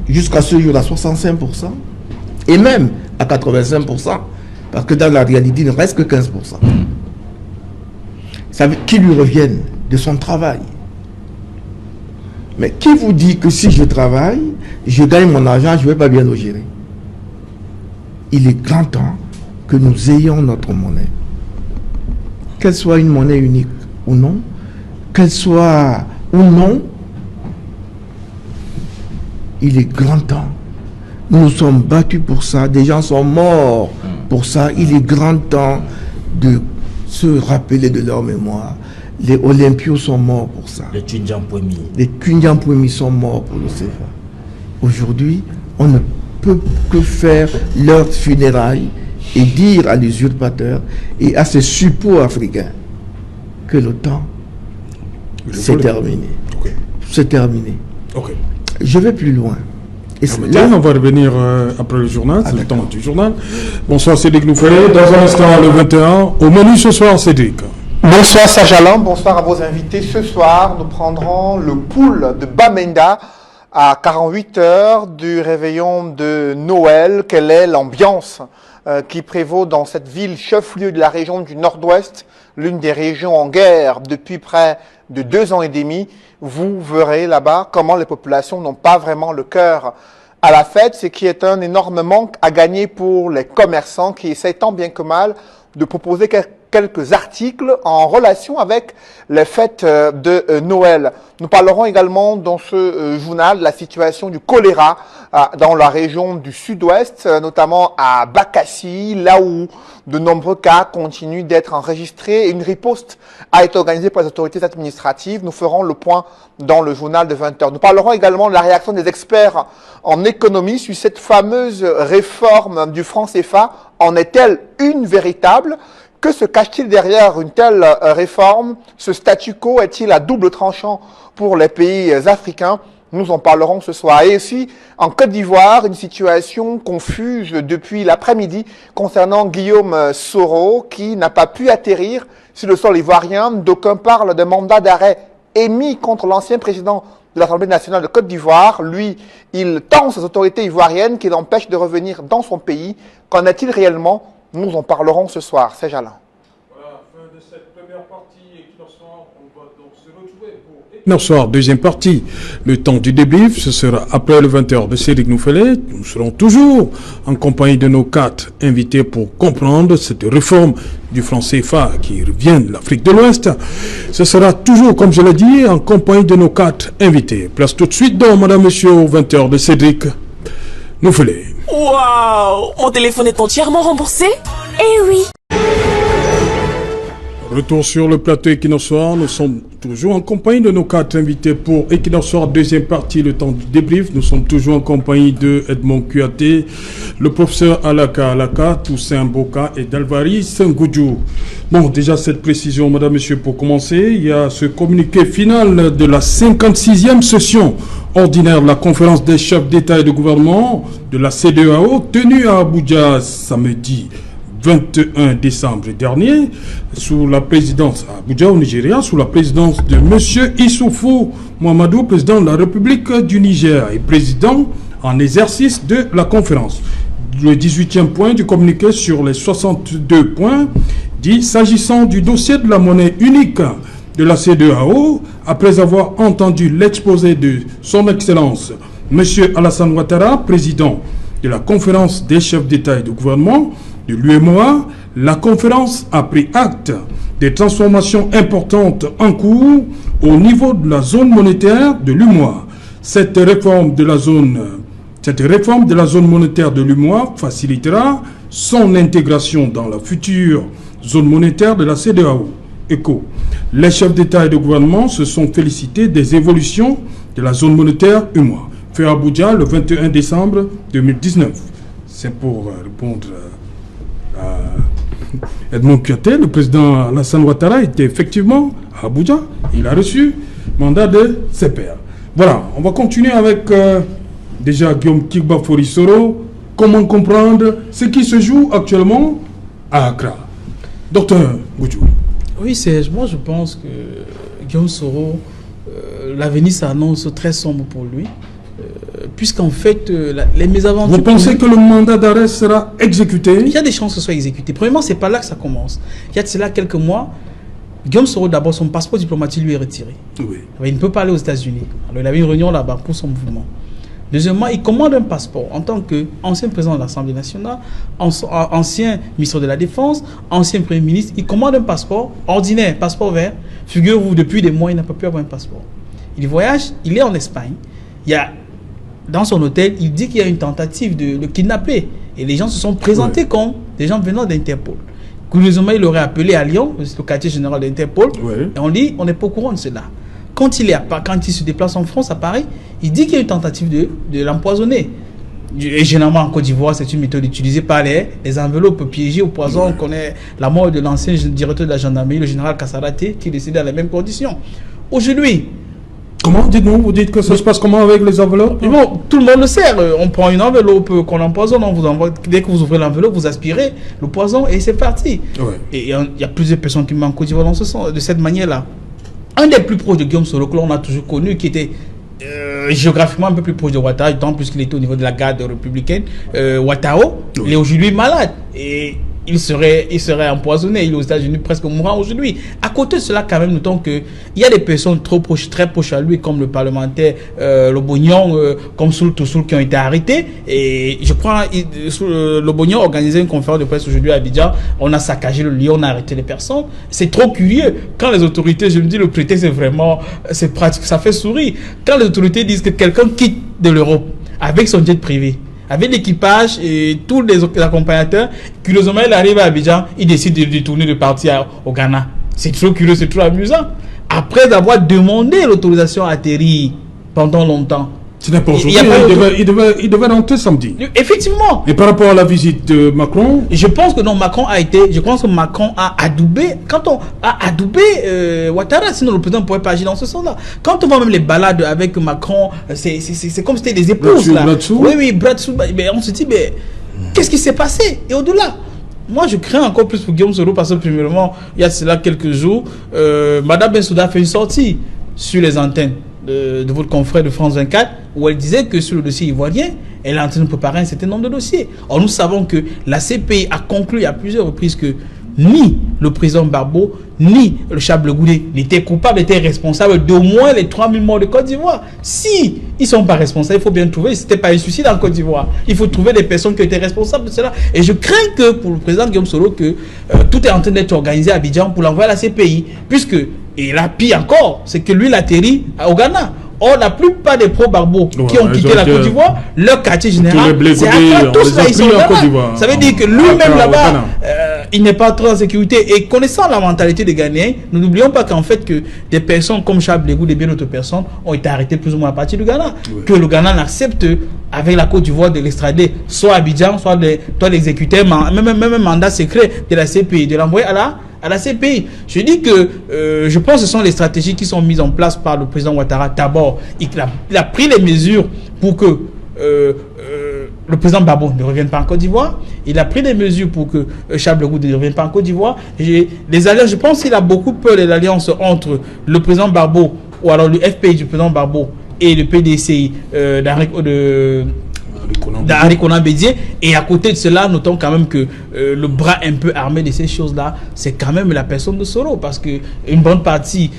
jusqu'à ce jour à 65%. Et même à 85%. Parce que dans la réalité, il ne reste que 15%. Ça veut qu'il lui revienne de son travail. Mais qui vous dit que si je travaille, je gagne mon argent, je ne vais pas bien le gérer? Il est grand temps que nous ayons notre monnaie. Qu'elle soit une monnaie unique ou non, qu'elle soit ou non, il est grand temps. Nous nous sommes battus pour ça, des gens sont morts pour ça. Il est grand temps de se rappeler de leur mémoire. Les Olympios sont morts pour ça. Les Tundian-Pouemi. Les Tundian-Pouemi sont morts pour le CFA. Aujourd'hui, on ne peut que faire leurs funérailles et dire à l'usurpateur et à ces suppôts africains que le temps c'est terminé. Okay. C'est terminé. Okay. Je vais plus loin. Et là, on va revenir après le journal, c'est le temps du journal. Bonsoir Cédric Louffelé, dans un instant le 21. Au menu ce soir, Cédric. Bonsoir Sajalan, bonsoir à vos invités. Ce soir, nous prendrons le pool de Bamenda à 48 heures du réveillon de Noël. Quelle est l'ambiance qui prévaut dans cette ville chef-lieu de la région du Nord-Ouest, l'une des régions en guerre depuis près de 2 ans et demi? Vous verrez là-bas comment les populations n'ont pas vraiment le cœur à la fête, ce qui est un énorme manque à gagner pour les commerçants qui essaient tant bien que mal de proposer quelques articles en relation avec les fêtes de Noël. Nous parlerons également dans ce journal de la situation du choléra dans la région du sud-ouest, notamment à Bakassi, là où de nombreux cas continuent d'être enregistrés. Une riposte a été organisée par les autorités administratives. Nous ferons le point dans le journal de 20h. Nous parlerons également de la réaction des experts en économie sur cette fameuse réforme du franc CFA. En est-elle une véritable ? Que se cache-t-il derrière une telle réforme? Ce statu quo est-il à double tranchant pour les pays africains? Nous en parlerons ce soir. Et aussi, en Côte d'Ivoire, une situation confuse depuis l'après-midi concernant Guillaume Soro, qui n'a pas pu atterrir sur le sol ivoirien. D'aucuns parlent d'un mandat d'arrêt émis contre l'ancien président de l'Assemblée nationale de Côte d'Ivoire. Lui, il tend ses autorités ivoiriennes qui l'empêchent de revenir dans son pays. Qu'en est-il réellement? Nous en parlerons ce soir. C'est Jalin. Voilà, fin de cette première partie. Et on va donc se retrouver pour Bonsoir, deuxième partie. Le temps du débrief, ce sera après le 20h de Cédric Noufelet. Nous serons toujours en compagnie de nos 4 invités pour comprendre cette réforme du franc CFA qui revient de l'Afrique de l'Ouest. Ce sera toujours, comme je l'ai dit, en compagnie de nos 4 invités. Place tout de suite donc, madame, monsieur, au 20h de Cédric Noufelet. Waouh! Mon téléphone est entièrement remboursé? Eh oui! Retour sur le plateau Equinox Soir, nous sommes toujours en compagnie de nos 4 invités pour Equinox Soir, deuxième partie, le temps du débrief. Nous sommes toujours en compagnie de Edmond Kouyaté, le professeur Alaka, Toussaint Boka et d'Alvari Sengoudjou. Bon, déjà cette précision, madame, monsieur, pour commencer, il y a ce communiqué final de la 56e session ordinaire de la conférence des chefs d'État et de gouvernement de la CEDEAO tenue à Abuja samedi 21 décembre dernier, sous la présidence à Abuja au Nigeria, sous la présidence de M. Issoufou Mahamadou, président de la République du Niger et président en exercice de la conférence. Le 18e point du communiqué sur les 62 points dit s'agissant du dossier de la monnaie unique de la CEDEAO, après avoir entendu l'exposé de son Excellence M. Alassane Ouattara, président de la conférence des chefs d'État et de gouvernement de l'UEMOA, la conférence a pris acte des transformations importantes en cours au niveau de la zone monétaire de l'UEMOA. Cette réforme de la zone monétaire de l'UEMOA facilitera son intégration dans la future zone monétaire de la CEDEAO. ECO. Les chefs d'État et de gouvernement se sont félicités des évolutions de la zone monétaire UEMOA. Fait à Abuja le 21 décembre 2019. C'est pour répondre à Edmond Kouyaté. Le président Alassane Ouattara était effectivement à Abuja. Il a reçu mandat de ses pairs. Voilà, on va continuer avec déjà Guillaume Kigba Forisoro. Comment comprendre ce qui se joue actuellement à Accra? Docteur Goudjou. Oui, moi je pense que Guillaume Soro, l'avenir s'annonce très sombre pour lui. Puisqu'en fait, les mésaventures... Vous pensez que le mandat d'arrêt sera exécuté? Il y a des chances que ce soit exécuté. Premièrement, c'est pas là que ça commence. Il y a de cela quelques mois, Guillaume Soro, d'abord, son passeport diplomatique lui est retiré. Oui. Il ne peut pas aller aux États-Unis. Alors, il avait une réunion là-bas pour son mouvement. Deuxièmement, il commande un passeport en tant qu'ancien président de l'Assemblée nationale, ancien ministre de la Défense, ancien Premier ministre. Il commande un passeport ordinaire, passeport vert. Figurez-vous, depuis des mois, il n'a pas pu avoir un passeport. Il voyage, il est en Espagne. Dans son hôtel, il dit qu'il y a une tentative de le kidnapper. Et les gens se sont présentés comme des gens venant d'Interpol. Curieusement, il aurait appelé à Lyon, le quartier général d'Interpol. Et on dit, on n'est pas au courant de cela. Quand il se déplace en France, à Paris, il dit qu'il y a une tentative de l'empoisonner. Et généralement, en Côte d'Ivoire, c'est une méthode utilisée par les enveloppes piégées au poison. On connaît la mort de l'ancien directeur de la gendarmerie, le général Kassaraté, qui est décédé dans les mêmes conditions. Aujourd'hui, comment dites-nous? Vous dites que ça se passe comment avec les enveloppes? Bon, tout le monde le sait. On prend une enveloppe qu'on empoisonne, on vous envoie, dès que vous ouvrez l'enveloppe, vous aspirez le poison et c'est parti. Ouais. Et il y a plusieurs personnes qui m'ont Côte d'Ivoire de cette manière-là. Un des plus proches de Guillaume Soro, que l'on a toujours connu, qui était géographiquement un peu plus proche de Ouattara, tant plus qu'il était au niveau de la garde républicaine, Ouattao, il est aujourd'hui malade. Et il serait empoisonné. Il est aux États-Unis presque mourant aujourd'hui. À côté de cela, quand même, notons qu'il y a des personnes très proches à lui, comme le parlementaire Lobognon, comme Soul Toussoul, qui ont été arrêtés. Et je crois Lobognon organisait une conférence de presse aujourd'hui à Abidjan. On a saccagé le lieu, on a arrêté les personnes. C'est trop curieux. Quand les autorités, je me dis, le prétexte, c'est pratique, ça fait sourire. Quand les autorités disent que quelqu'un quitte de l'Europe avec son jet privé, avec l'équipage et tous les accompagnateurs, curieusement, il arrive à Abidjan, il décide de détourner de partir au Ghana. C'est trop curieux, c'est trop amusant. Après avoir demandé l'autorisation à atterrir pendant longtemps. Ce n'est pas aujourd'hui, il devait rentrer samedi. Effectivement. Et par rapport à la visite de Macron? Je pense que non, je pense que Macron a adoubé, quand on a adoubé Ouattara, sinon le président ne pourrait pas agir dans ce sens-là. Quand on voit même les balades avec Macron, c'est comme si c'était des épouses là. Oui, bras dessous, mais on se dit, mais qu'est-ce qui s'est passé? Et au-delà, moi je crains encore plus pour Guillaume Soro parce que premièrement, il y a cela quelques jours, Madame Bensouda a fait une sortie sur les antennes de votre confrère de France 24 où elle disait que sur le dossier ivoirien, elle est en train de préparer un certain nombre de dossiers. Or, nous savons que la CPI a conclu à plusieurs reprises que ni le président Barbeau, ni le Chable Goudé n'étaient coupables, étaient responsables d'au moins les 3000 morts de Côte d'Ivoire. Si ils ne sont pas responsables, il faut bien trouver, ce n'était pas un suicide en Côte d'Ivoire. Il faut trouver des personnes qui étaient responsables de cela. Et je crains que pour le président Guillaume Soro, que tout est en train d'être organisé à Abidjan pour l'envoyer à la CPI. Puisque, et là, pire encore, c'est que lui, il atterrit au Ghana. Or, la plupart des pro-Barbeau qui ont quitté la Côte d'Ivoire, leur quartier général, c'est à tous là, ils sont là. Ça veut dire que lui-même là-bas, il n'est pas trop en sécurité. Et connaissant la mentalité des Ghanéens, nous n'oublions pas qu'en fait que des personnes comme Chable Legou et bien d'autres personnes ont été arrêtées plus ou moins à partir du Ghana. Oui. Que le Ghana n'accepte avec la Côte d'Ivoire de l'extrader, soit à Abidjan, soit l'exécuter, même un mandat secret de la CPI, de l'envoyer à la CPI. Je dis que je pense que ce sont les stratégies qui sont mises en place par le président Ouattara. D'abord, il a pris les mesures pour que le président Barbeau ne revienne pas en Côte d'Ivoire. Il a pris des mesures pour que Chable Legou ne revienne pas en Côte d'Ivoire. Les alliances, je pense qu'il a beaucoup peur de l'alliance entre le président Barbeau, ou alors le FPI du président Barbeau et le PDCI d'Henri Konan Bédié. Et à côté de cela, notons quand même que le bras un peu armé de ces choses-là, c'est quand même la personne de Soro, parce que une bonne partie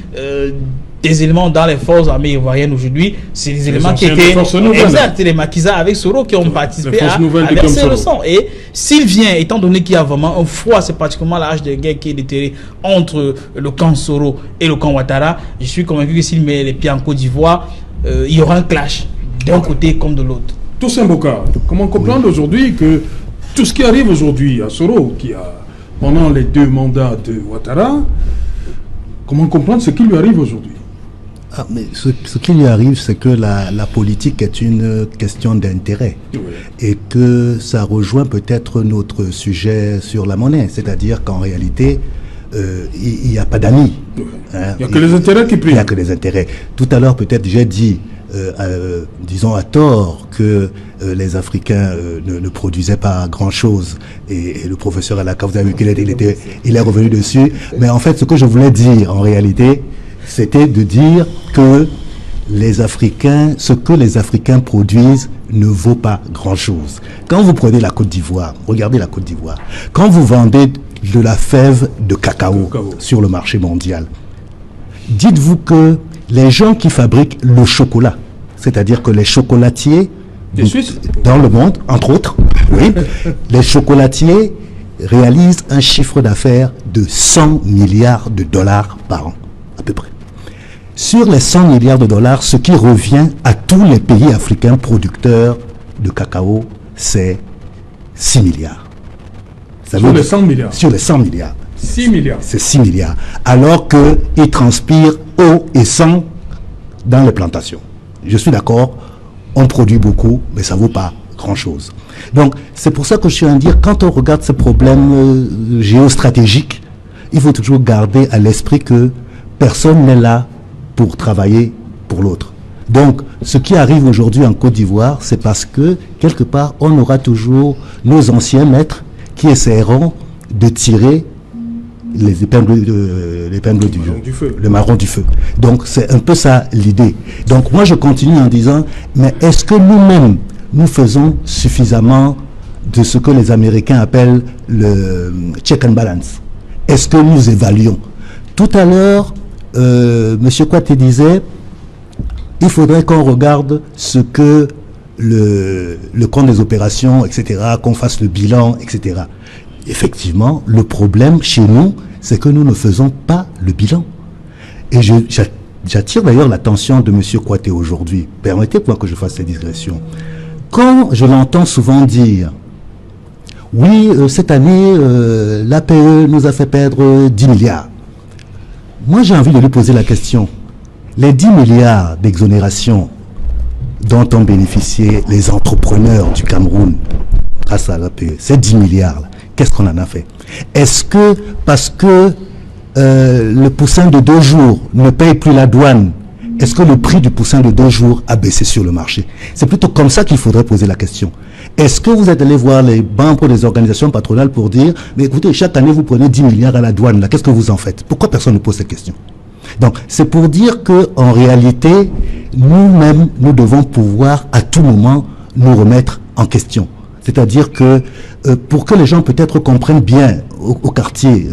des éléments dans les forces armées ivoiriennes aujourd'hui, c'est des éléments qui étaient exact, les maquisards avec Soro qui ont participé à verser le sang. Et s'il vient, étant donné qu'il y a vraiment un froid, c'est pratiquement l'âge de guerre qui est déterré entre le camp Soro et le camp Ouattara, je suis convaincu que s'il met les pieds en Côte d'Ivoire, il y aura un clash d'un côté comme de l'autre. Toussaint Boka, comment comprendre aujourd'hui que tout ce qui arrive aujourd'hui à Soro, qui a pendant les 2 mandats de Ouattara, comment comprendre ce qui lui arrive aujourd'hui? Mais ce qui lui arrive, c'est que la politique est une question d'intérêt, oui. Et que ça rejoint peut-être notre sujet sur la monnaie, c'est-à-dire qu'en réalité, il n'y a pas d'amis. Oui. Hein, il n'y a que les intérêts qui priment. Il n'y a que les intérêts. Tout à l'heure, peut-être, j'ai dit, disons à tort, que les Africains ne produisaient pas grand-chose. Et le professeur Alaka, vous avez vu qu'il est revenu dessus. Mais en fait, ce que je voulais dire, en réalité, c'était de dire que ce que les Africains produisent ne vaut pas grand-chose. Quand vous prenez la Côte d'Ivoire, regardez la Côte d'Ivoire, quand vous vendez de la fève de cacao sur le marché mondial, dites-vous que les gens qui fabriquent le chocolat, c'est-à-dire que les chocolatiers dans le monde, entre autres, oui, les chocolatiers réalisent un chiffre d'affaires de 100 milliards de dollars par an, à peu près. Sur les 100 milliards de dollars, ce qui revient à tous les pays africains producteurs de cacao, c'est 6 milliards. Sur les 100 milliards. Sur les 100 milliards. 6 milliards. C'est 6 milliards. Alors qu'ils transpirent eau et sang dans les plantations. Je suis d'accord, on produit beaucoup, mais ça ne vaut pas grand-chose. Donc, c'est pour ça que je suis en train de dire, quand on regarde ces problèmes géostratégiques, il faut toujours garder à l'esprit que personne n'est là pour travailler pour l'autre. Donc, ce qui arrive aujourd'hui en Côte d'Ivoire, c'est parce que, quelque part, on aura toujours nos anciens maîtres qui essaieront de tirer les épingles du feu, le marron du feu. Donc, c'est un peu ça l'idée. Donc, moi, je continue en disant, mais est-ce que nous-mêmes, nous faisons suffisamment de ce que les Américains appellent le check and balance? Est-ce que nous évaluons? Tout à l'heure, M. Kouaté disait, il faudrait qu'on regarde ce que le compte des opérations, etc., qu'on fasse le bilan, etc. Effectivement, le problème chez nous, c'est que nous ne faisons pas le bilan. Et j'attire d'ailleurs l'attention de M. Kouaté aujourd'hui. Permettez-moi que je fasse cette digression. Quand je l'entends souvent dire, oui, cette année, l'APE nous a fait perdre 10 milliards. Moi, j'ai envie de lui poser la question. Les 10 milliards d'exonération dont ont bénéficié les entrepreneurs du Cameroun grâce à l'APE, ces 10 milliards, qu'est-ce qu'on en a fait? Est-ce que parce que le poussin de 2 jours ne paye plus la douane, est-ce que le prix du poussin de 2 jours a baissé sur le marché? C'est plutôt comme ça qu'il faudrait poser la question. Est-ce que vous êtes allé voir les membres des organisations patronales pour dire, mais écoutez, chaque année vous prenez 10 milliards à la douane, là, qu'est-ce que vous en faites? Pourquoi personne ne pose cette question? Donc, c'est pour dire que en réalité, nous-mêmes, nous devons pouvoir à tout moment nous remettre en question. C'est-à-dire que pour que les gens peut-être comprennent bien, au quartier,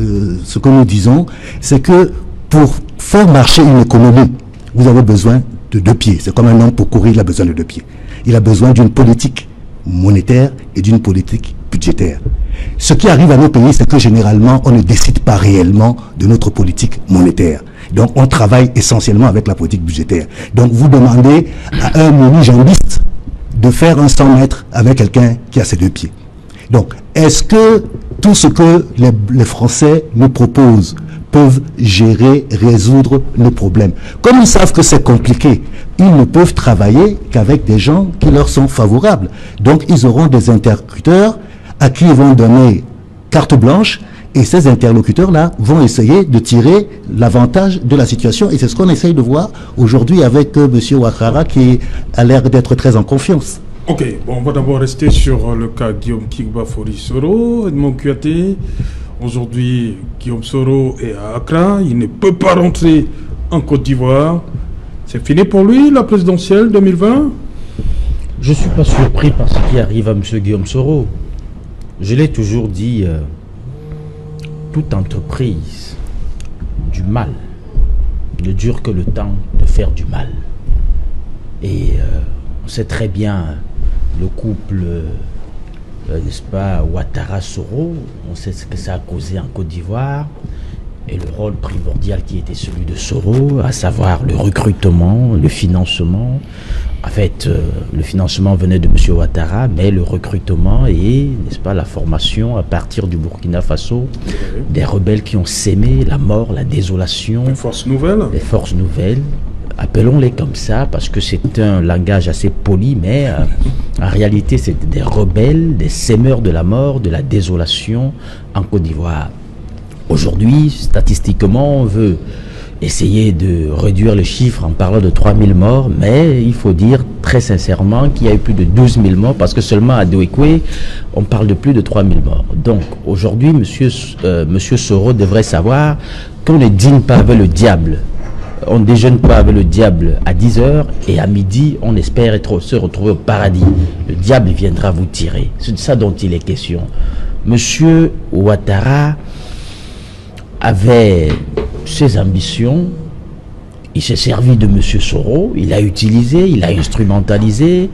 ce que nous disons, c'est que pour faire marcher une économie, vous avez besoin de 2 pieds. C'est comme un homme pour courir, il a besoin de 2 pieds. Il a besoin d'une politique monétaire et d'une politique budgétaire. Ce qui arrive à nos pays, c'est que généralement, on ne décide pas réellement de notre politique monétaire. Donc, on travaille essentiellement avec la politique budgétaire. Donc, vous demandez à un mini-jambiste de faire un 100 mètres avec quelqu'un qui a ses 2 pieds. Donc, est-ce que tout ce que les Français nous proposent peuvent gérer, résoudre nos problèmes? Comme ils savent que c'est compliqué, ils ne peuvent travailler qu'avec des gens qui leur sont favorables. Donc, ils auront des interlocuteurs à qui ils vont donner carte blanche, et ces interlocuteurs-là vont essayer de tirer l'avantage de la situation. Et c'est ce qu'on essaye de voir aujourd'hui avec M. Ouattara, qui a l'air d'être très en confiance. Ok, bon, on va d'abord rester sur le cas Guillaume Kigbafori Soro, Edmond Kouyaté. Aujourd'hui, Guillaume Soro est à Accra, il ne peut pas rentrer en Côte d'Ivoire. C'est fini pour lui, la présidentielle 2020? Je ne suis pas surpris par ce qui arrive à M. Guillaume Soro. Je l'ai toujours dit, toute entreprise du mal ne dure que le temps de faire du mal. Et on sait très bien le couple, n'est-ce pas, Ouattara-Soro, on sait ce que ça a causé en Côte d'Ivoire et le rôle primordial qui était celui de Soro, à savoir le recrutement, le financement. En fait, le financement venait de M. Ouattara, mais le recrutement et, n'est-ce pas, la formation à partir du Burkina Faso, des rebelles qui ont sémé la mort, la désolation. Les forces nouvelles. Les forces nouvelles. Appelons-les comme ça, parce que c'est un langage assez poli, mais en réalité, c'est des rebelles, des sémeurs de la mort, de la désolation en Côte d'Ivoire. Aujourd'hui, statistiquement, on veut essayer de réduire le chiffre en parlant de 3000 morts, mais il faut dire très sincèrement qu'il y a eu plus de 12 000 morts, parce que seulement à Douékoué, on parle de plus de 3000 morts. Donc, aujourd'hui, monsieur Soro devrait savoir qu'on ne dîne pas avec le diable. On ne déjeune pas avec le diable à 10h et à midi, on espère se retrouver au paradis. Le diable viendra vous tirer. C'est de ça dont il est question. Monsieur Ouattara avait ses ambitions, il s'est servi de M. Soro, il a utilisé, il a instrumentalisé,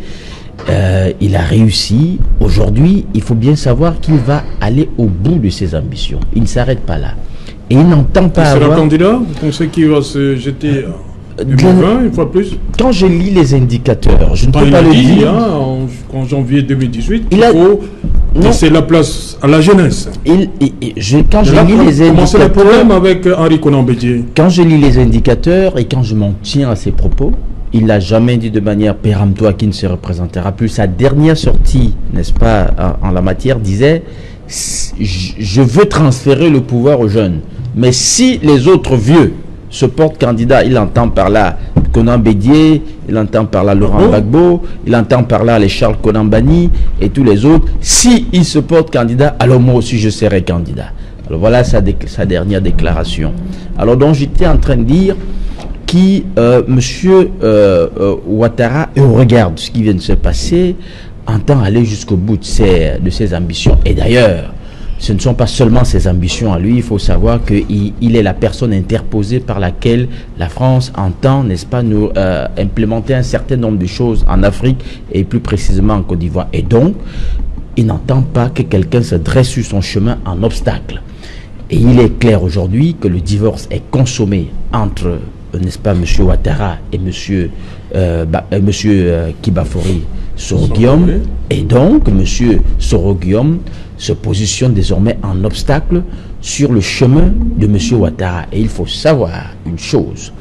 il a réussi. Aujourd'hui, il faut bien savoir qu'il va aller au bout de ses ambitions. Il ne s'arrête pas là. Et il n'entend pas avoir... Il sera candidat? Vous pensez qu'il va se jeter en 2020, une fois plus? Quand je lis les indicateurs, je ne peux pas le dire. En janvier 2018, il faut laisser la place à la jeunesse. Quand je lis les indicateurs... Comment c'est le problème avec Henri Konan Bédié? Quand je lis les indicateurs et quand je m'en tiens à ses propos, il n'a jamais dit de manière péremptoire qu'il ne se représentera plus. Sa dernière sortie, n'est-ce pas, en la matière, disait... Je veux transférer le pouvoir aux jeunes. Mais si les autres vieux se portent candidats, il entend par là Konan Bédié, il entend par là Laurent Gbagbo, il entend par là les Charles Konan Banny et tous les autres. Si ils se portent candidats, alors moi aussi je serai candidat. Alors voilà sa dernière déclaration. Alors donc j'étais en train de dire monsieur Ouattara, et on regarde ce qui vient de se passer, entend aller jusqu'au bout de ses ambitions. Et d'ailleurs, ce ne sont pas seulement ses ambitions à lui, il faut savoir qu'il est la personne interposée par laquelle la France entend, n'est-ce pas, nous implémenter un certain nombre de choses en Afrique et plus précisément en Côte d'Ivoire. Et donc, il n'entend pas que quelqu'un se dresse sur son chemin en obstacle. Et il est clair aujourd'hui que le divorce est consommé entre, n'est-ce pas, M. Ouattara et M. Kibafori Soro Guillaume, et donc M. Soro Guillaume se positionne désormais en obstacle sur le chemin de M. Ouattara. Et il faut savoir une chose,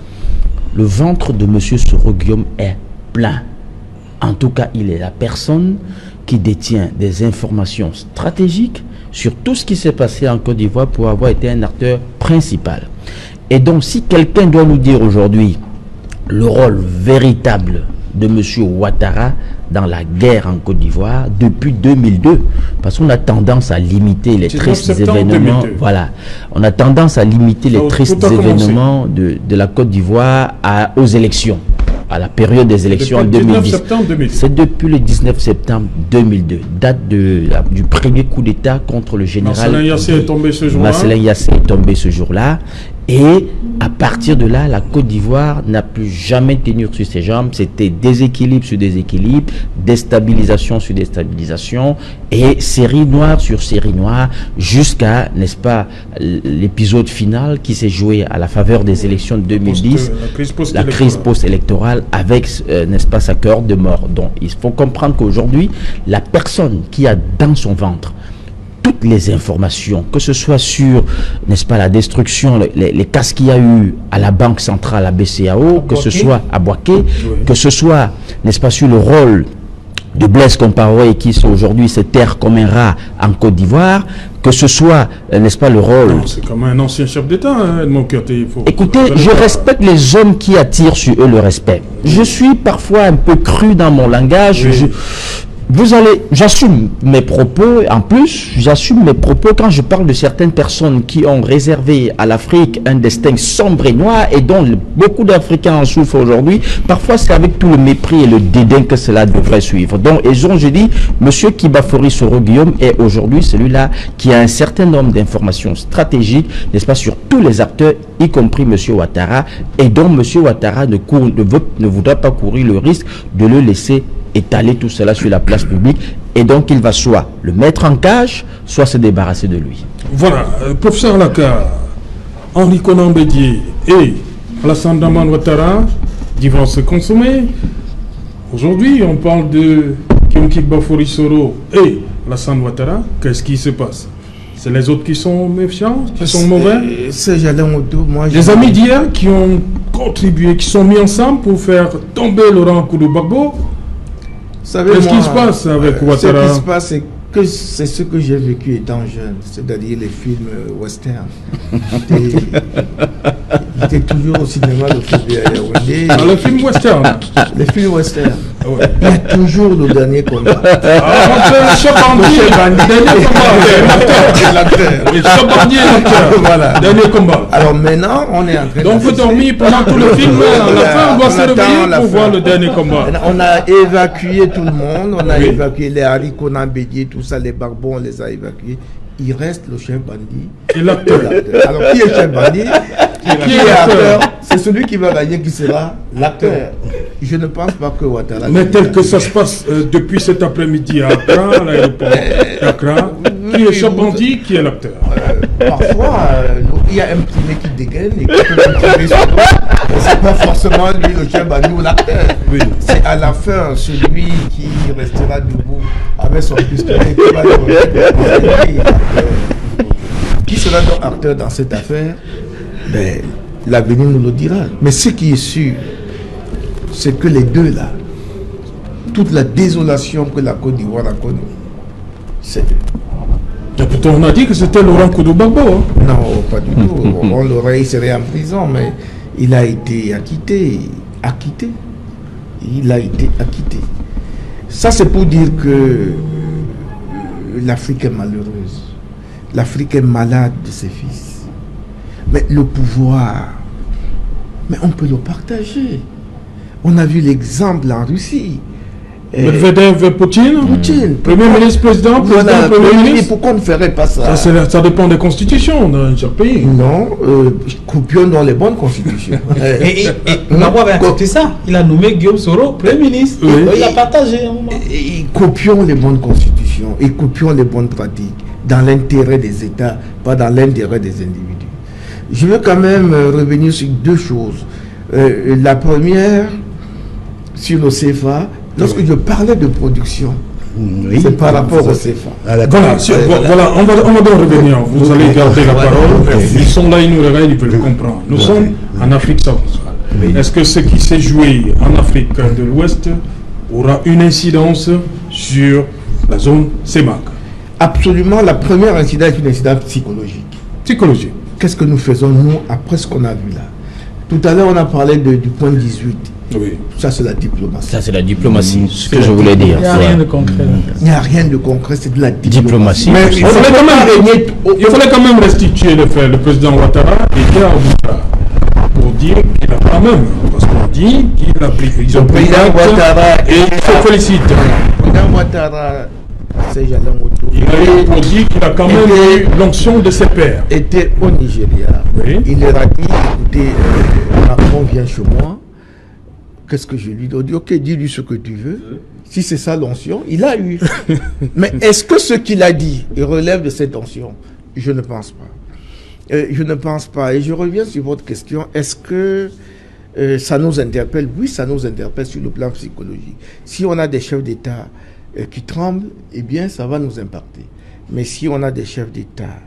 le ventre de M. Soro Guillaume est plein. En tout cas, il est la personne qui détient des informations stratégiques sur tout ce qui s'est passé en Côte d'Ivoire pour avoir été un acteur principal. Et donc, si quelqu'un doit nous dire aujourd'hui le rôle véritable de M. Ouattara dans la guerre en Côte d'Ivoire depuis 2002, parce qu'on a tendance à limiter les tristes événements. 2002. Voilà, on a tendance à limiter les tristes événements de la Côte d'Ivoire aux élections. à la période des élections en 2010. C'est depuis le 19 septembre 2002, date du premier coup d'État contre le général. Marcellin Yassé est tombé ce jour-là. Marcellin Yassé est tombé ce jour-là. Et à partir de là, la Côte d'Ivoire n'a plus jamais tenu sur ses jambes. C'était déséquilibre sur déséquilibre, déstabilisation sur déstabilisation et série noire sur série noire jusqu'à, n'est-ce pas, l'épisode final qui s'est joué à la faveur des élections de 2010, la crise post-électorale avec, n'est-ce pas, sa cohorte de mort. Donc, il faut comprendre qu'aujourd'hui, la personne qui a dans son ventre toutes les informations, que ce soit sur, n'est-ce pas, la destruction, les cas qu'il y a eu à la Banque Centrale, à BCAO, que ce soit à Boaké, que ce soit, n'est-ce pas, sur le rôle de Blaise Compaoré qui aujourd'hui se terre comme un rat en Côte d'Ivoire, que ce soit, n'est-ce pas, le rôle... C'est comme un ancien chef d'État, hein, Edmond Kerté. Écoutez, je respecte les hommes qui attirent sur eux le respect. Je suis parfois un peu cru dans mon langage. Oui. J'assume mes propos, en plus, j'assume mes propos quand je parle de certaines personnes qui ont réservé à l'Afrique un destin sombre et noir et dont beaucoup d'Africains en souffrent aujourd'hui. Parfois, c'est avec tout le mépris et le dédain que cela devrait suivre. Donc, je dis, M. Kibafori Soro Guillaume est aujourd'hui celui-là qui a un certain nombre d'informations stratégiques, n'est-ce pas, sur tous les acteurs, y compris M. Ouattara, et dont M. Ouattara ne voudra pas courir le risque de le laisser étaler tout cela sur la place publique, et donc il va soit le mettre en cage, soit se débarrasser de lui. Voilà, professeur Laka, Henri Konan Bédié et Alassane Dramane Ouattara vont se consommer. Aujourd'hui, on parle de Kibafori Soro et Alassane Ouattara. Qu'est-ce qui se passe? C'est les autres qui sont méfiants, qui sont mauvais? Les amis d'hier qui ont contribué, qui sont mis ensemble pour faire tomber Laurent Koudou-Gbagbo. Qu'est-ce qui se passe avec Ouattara? Ce qui se passe, c'est que c'est ce que j'ai vécu étant jeune, c'est-à-dire les films western. J'étais toujours au cinéma de Yaoundé. Dans le film western? Les films western. Ah ouais. Il y a toujours le dernier combat. Le chef bandit, dernier combat. Voilà. Dernier combat. Alors maintenant, on est en train de... Donc vous dormir pendant tout le film, à la fin, on doit se réveiller pour voir le dernier combat. On a évacué tout le monde, on a évacué les Harikonan Bédié, tout ça, les Barbons, on les a évacués. Il reste le chef bandit et l'acteur. Alors qui est chef bandit? Qui est l'acteur? C'est celui qui va gagner qui sera l'acteur. Je ne pense pas que Ouattara... Mais tel que ça se passe depuis cet après-midi à Accra, à l'aéroport d'Accra, qui est chef bandit, qui est l'acteur? Parfois, il y a un premier qui dégaine et qui peut continuer sur l'autre. C'est pas forcément lui le chef bandit ou l'acteur. Oui. C'est à la fin celui qui restera debout avec son pistolet qui va qui sera donc acteur dans cette affaire? Ben, l'avenir nous le dira. Mais ce qui est sûr, c'est que les deux là, toute la désolation que la Côte d'Ivoire a connue, c'est eux. Et pourtant, on a dit que c'était Laurent Koudou-Gbagbo. Hein? Non, pas du tout. On l'aurait, il serait en prison, mais il a été acquitté. Il a été acquitté. Ça, c'est pour dire que l'Afrique est malheureuse. L'Afrique est malade de ses fils. Mais le pouvoir, mais on peut le partager. On a vu l'exemple en Russie. Medvedev, Poutine, Premier ministre, président, Premier ministre. Pourquoi on ne ferait pas ça? Ça dépend des constitutions dans chaque pays. Non, copions dans les bonnes constitutions. Et Gbagbo avait accepté ça. Il a nommé Guillaume Soro Premier ministre. Oui. Il a partagé. Et copions les bonnes constitutions et copions les bonnes pratiques dans l'intérêt des États, pas dans l'intérêt des individus. Je veux quand même revenir sur deux choses. La première, sur le CFA. Lorsque je parlais de production, c'est par rapport au CFA. Voilà, on va donc revenir. Vous allez garder la parole. Ils sont là, ils nous regardent, ils veulent comprendre. Nous sommes en Afrique centrale. Est-ce que ce qui s'est joué en Afrique de l'Ouest aura une incidence sur la zone CEMAC? Absolument. La première incidence est une incidence psychologique. Psychologique. Qu'est-ce que nous faisons, nous, après ce qu'on a vu là? Tout à l'heure, on a parlé du point 18. Oui. Ça, c'est la diplomatie. Ça, c'est la diplomatie, ce que je voulais dire. Il n'y a rien de concret. Il n'y a rien de concret, c'est de la diplomatie. Mais il fallait quand même restituer le fait. Le président Ouattara était à Ouattara pour dire qu'il n'a pas quand même, parce qu'on dit qu'ils ont pris Ouattara et il se félicite. Président Ouattara, c'est Jalon Ouattara. Il a dit qu'il a quand même eu l'onction de ses pairs. Était au Nigeria. Oui. Il leur a dit, écoutez, Macron vient chez moi. Qu'est-ce que je lui dis? Il dit, ok, dis-lui ce que tu veux. Si c'est ça l'onction, il a eu. Mais est-ce que ce qu'il a dit relève de cette onction? Je ne pense pas. Je ne pense pas. Et je reviens sur votre question. Est-ce que ça nous interpelle? Oui, ça nous interpelle sur le plan psychologique. Si on a des chefs d'État qui tremblent, eh bien, ça va nous impacter. Mais si on a des chefs d'État,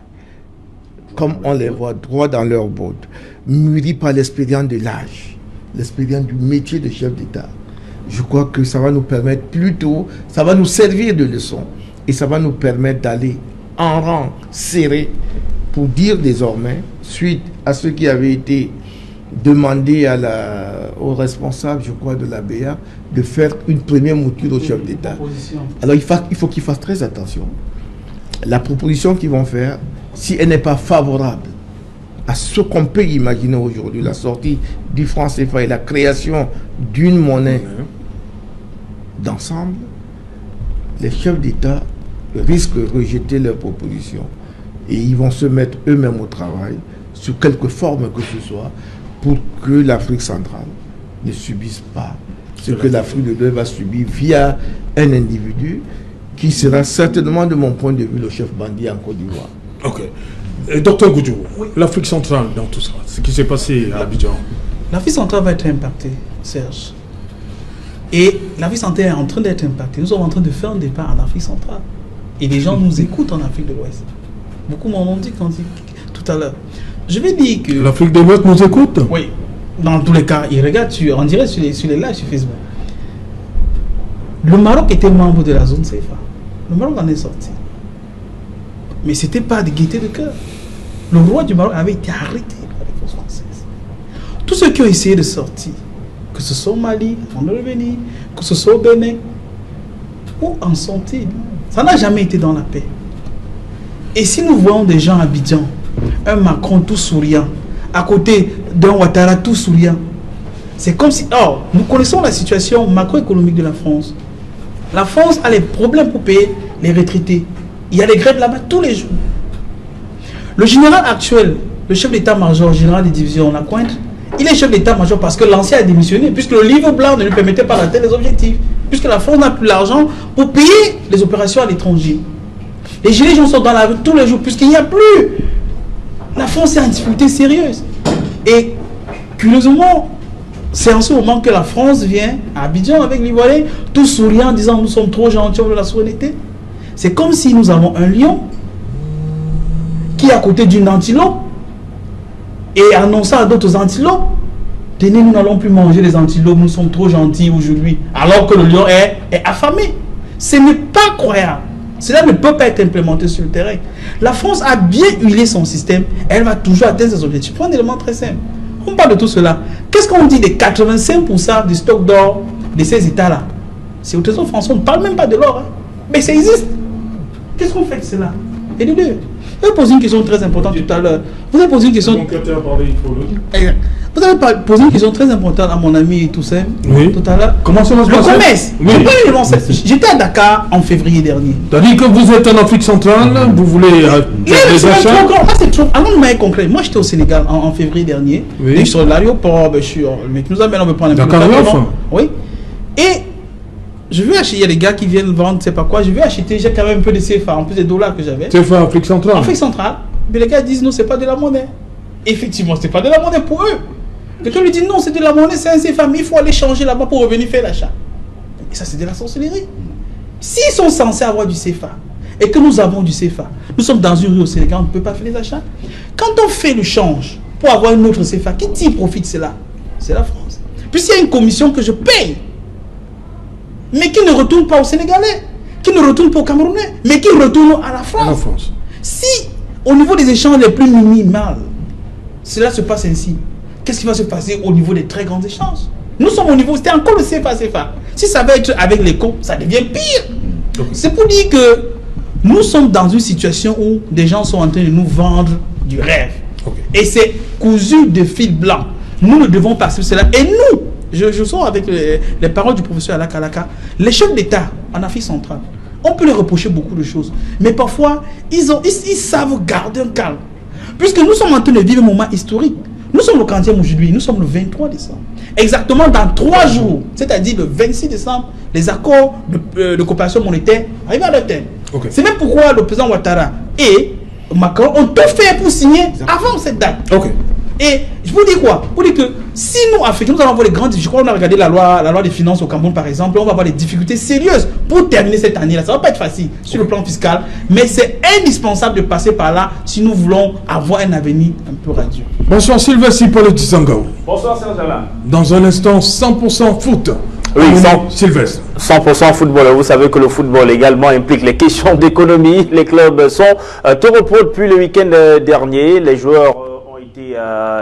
comme on les voit droit dans leur botte, mûris par l'expérience de l'âge, l'expérience du métier de chef d'État, je crois que ça va nous permettre plutôt, ça va nous servir de leçon et ça va nous permettre d'aller en rang serré pour dire désormais, suite à ce qui avait été demandé aux responsables, je crois, de la BA, de faire une première mouture au chef d'État. Alors il faut qu'ils fassent très attention. La proposition qu'ils vont faire, si elle n'est pas favorable à ce qu'on peut imaginer aujourd'hui, la sortie du franc CFA et la création d'une monnaie d'ensemble, les chefs d'État risquent de rejeter leurs propositions et ils vont se mettre eux-mêmes au travail sous quelque forme que ce soit pour que l'Afrique centrale ne subisse pas ce que l'Afrique de l'Ouest va subir via un individu qui sera certainement, de mon point de vue, le chef bandit en Côte d'Ivoire. Ok. Docteur Goudjou, l'Afrique centrale dans tout ça, ce qui s'est passé à Abidjan. L'Afrique centrale va être impactée, Serge. Et l'Afrique centrale est en train d'être impactée. Nous sommes en train de faire un départ en Afrique centrale. Et les gens nous écoutent en Afrique de l'Ouest. Beaucoup m'en ont dit tout à l'heure. Je vais dire que... L'Afrique de l'Ouest nous écoute? Oui. Dans tous les cas, ils regardent en direct sur les lives sur Facebook. Le Maroc était membre de la zone CFA. Le Maroc en est sorti. Mais ce n'était pas de gaieté de cœur. Le roi du Maroc avait été arrêté par les forces françaises. Tous ceux qui ont essayé de sortir, que ce soit au Mali, avant de revenir, que ce soit au Bénin, où en sont-ils? Ça n'a jamais été dans la paix. Et si nous voyons des gens à Abidjan, un Macron tout souriant, à côté d'un Ouattara tout souriant, c'est comme si... Or, nous connaissons la situation macroéconomique de la France. La France a les problèmes pour payer les retraités. Il y a des grèves là-bas tous les jours. Le général actuel, le chef d'état-major général des divisions, la Cointe, il est chef d'état-major parce que l'ancien a démissionné, puisque le livre blanc ne lui permettait pas d'atteindre les objectifs, puisque la France n'a plus l'argent pour payer les opérations à l'étranger. Les gilets jaunes sont dans la rue tous les jours, puisqu'il n'y a plus. La France est en difficulté sérieuse. Et curieusement, c'est en ce moment que la France vient à Abidjan avec l'Ivoirien, tout souriant, en disant nous sommes trop gentils de la souveraineté. C'est comme si nous avons un lion qui est à côté d'une antilope et annonçant à d'autres antilopes, tenez, nous n'allons plus manger les antilopes, nous sommes trop gentils aujourd'hui, alors que le lion est affamé. Ce n'est pas croyable. Cela ne peut pas être implémenté sur le terrain. La France a bien huilé son système, elle va toujours atteindre ses objectifs. Prends un élément très simple. On parle de tout cela. Qu'est-ce qu'on dit des 85% du stock d'or de ces États-là? C'est au Trésor français, on ne parle même pas de l'or. Hein. Mais ça existe. Qu'est-ce qu'on fait de cela? Et de deux, je vais poser une question très importante tout à l'heure. Vous avez posé une question... Vous avez posé une question très importante à mon ami Toussaint, oui, tout à l'heure. Comment ça va se passer? Le commerce. Oui. J'étais à Dakar en février dernier. C'est-à-dire que vous êtes en Afrique centrale, vous voulez des achats? Allons de manière concrète. Moi, j'étais au Sénégal en février dernier. Oui. Et sur l'aéroport, mais nous amènons, on veut prendre un peu de temps. Oui. Et je vais acheter, il y a des gars qui viennent vendre, je sais pas quoi. Je vais acheter, j'ai quand même un peu de CFA, en plus des dollars que j'avais. CFA Afrique centrale? Afrique centrale. Mais les gars disent non, c'est pas de la monnaie. Effectivement, c'est pas de la monnaie pour eux. Quelqu'un lui dit non, c'est de la monnaie, c'est un CFA, mais il faut aller changer là-bas pour revenir faire l'achat. Et ça, c'est de la sorcellerie. S'ils sont censés avoir du CFA et que nous avons du CFA, nous sommes dans une rue au Sénégal, on ne peut pas faire les achats. Quand on fait le change pour avoir une autre CFA, qui tire profit de cela? C'est la France. Puisqu'il y a une commission que je paye, mais qui ne retourne pas aux Sénégalais, qui ne retourne pas aux Camerounais, mais qui retourne à la France. Si, au niveau des échanges les plus minimales, cela se passe ainsi, qu'est-ce qui va se passer au niveau des très grands échanges? Nous sommes au niveau, c'était encore le CFA. Si ça va être avec l'éco, ça devient pire. C'est pour dire que nous sommes dans une situation où des gens sont en train de nous vendre du rêve. Et c'est cousu de fil blanc. Nous ne devons pas cela. Et nous, je sors avec les paroles du professeur Alakalaka, les chefs d'État en Afrique centrale, on peut leur reprocher beaucoup de choses. Mais parfois, ils savent garder un calme. Puisque nous sommes en train de vivre un moment historique. Nous sommes le 40e aujourd'hui, nous sommes le 23 décembre. Exactement dans 3 jours, c'est-à-dire le 26 décembre, les accords de coopération monétaire arrivent à leur terme. Okay. C'est même pourquoi le président Ouattara et Macron ont tout fait pour signer avant cette date. Okay. Et je vous dis quoi? Vous dites que si nous, Africains, nous allons avoir les grandes difficultés, on a regardé la loi des finances au Cameroun par exemple, on va avoir des difficultés sérieuses pour terminer cette année-là. Ça ne va pas être facile sur le plan fiscal, mais c'est indispensable de passer par là si nous voulons avoir un avenir un peu radieux. Bonsoir Sylvestre Hippolyte Sangaou. Bonsoir Serge Alain. Dans un instant, 100% foot. Oui, Sylvestre. 100% football. Vous savez que le football également implique les questions d'économie. Les clubs sont au repos depuis le week-end dernier. Les joueurs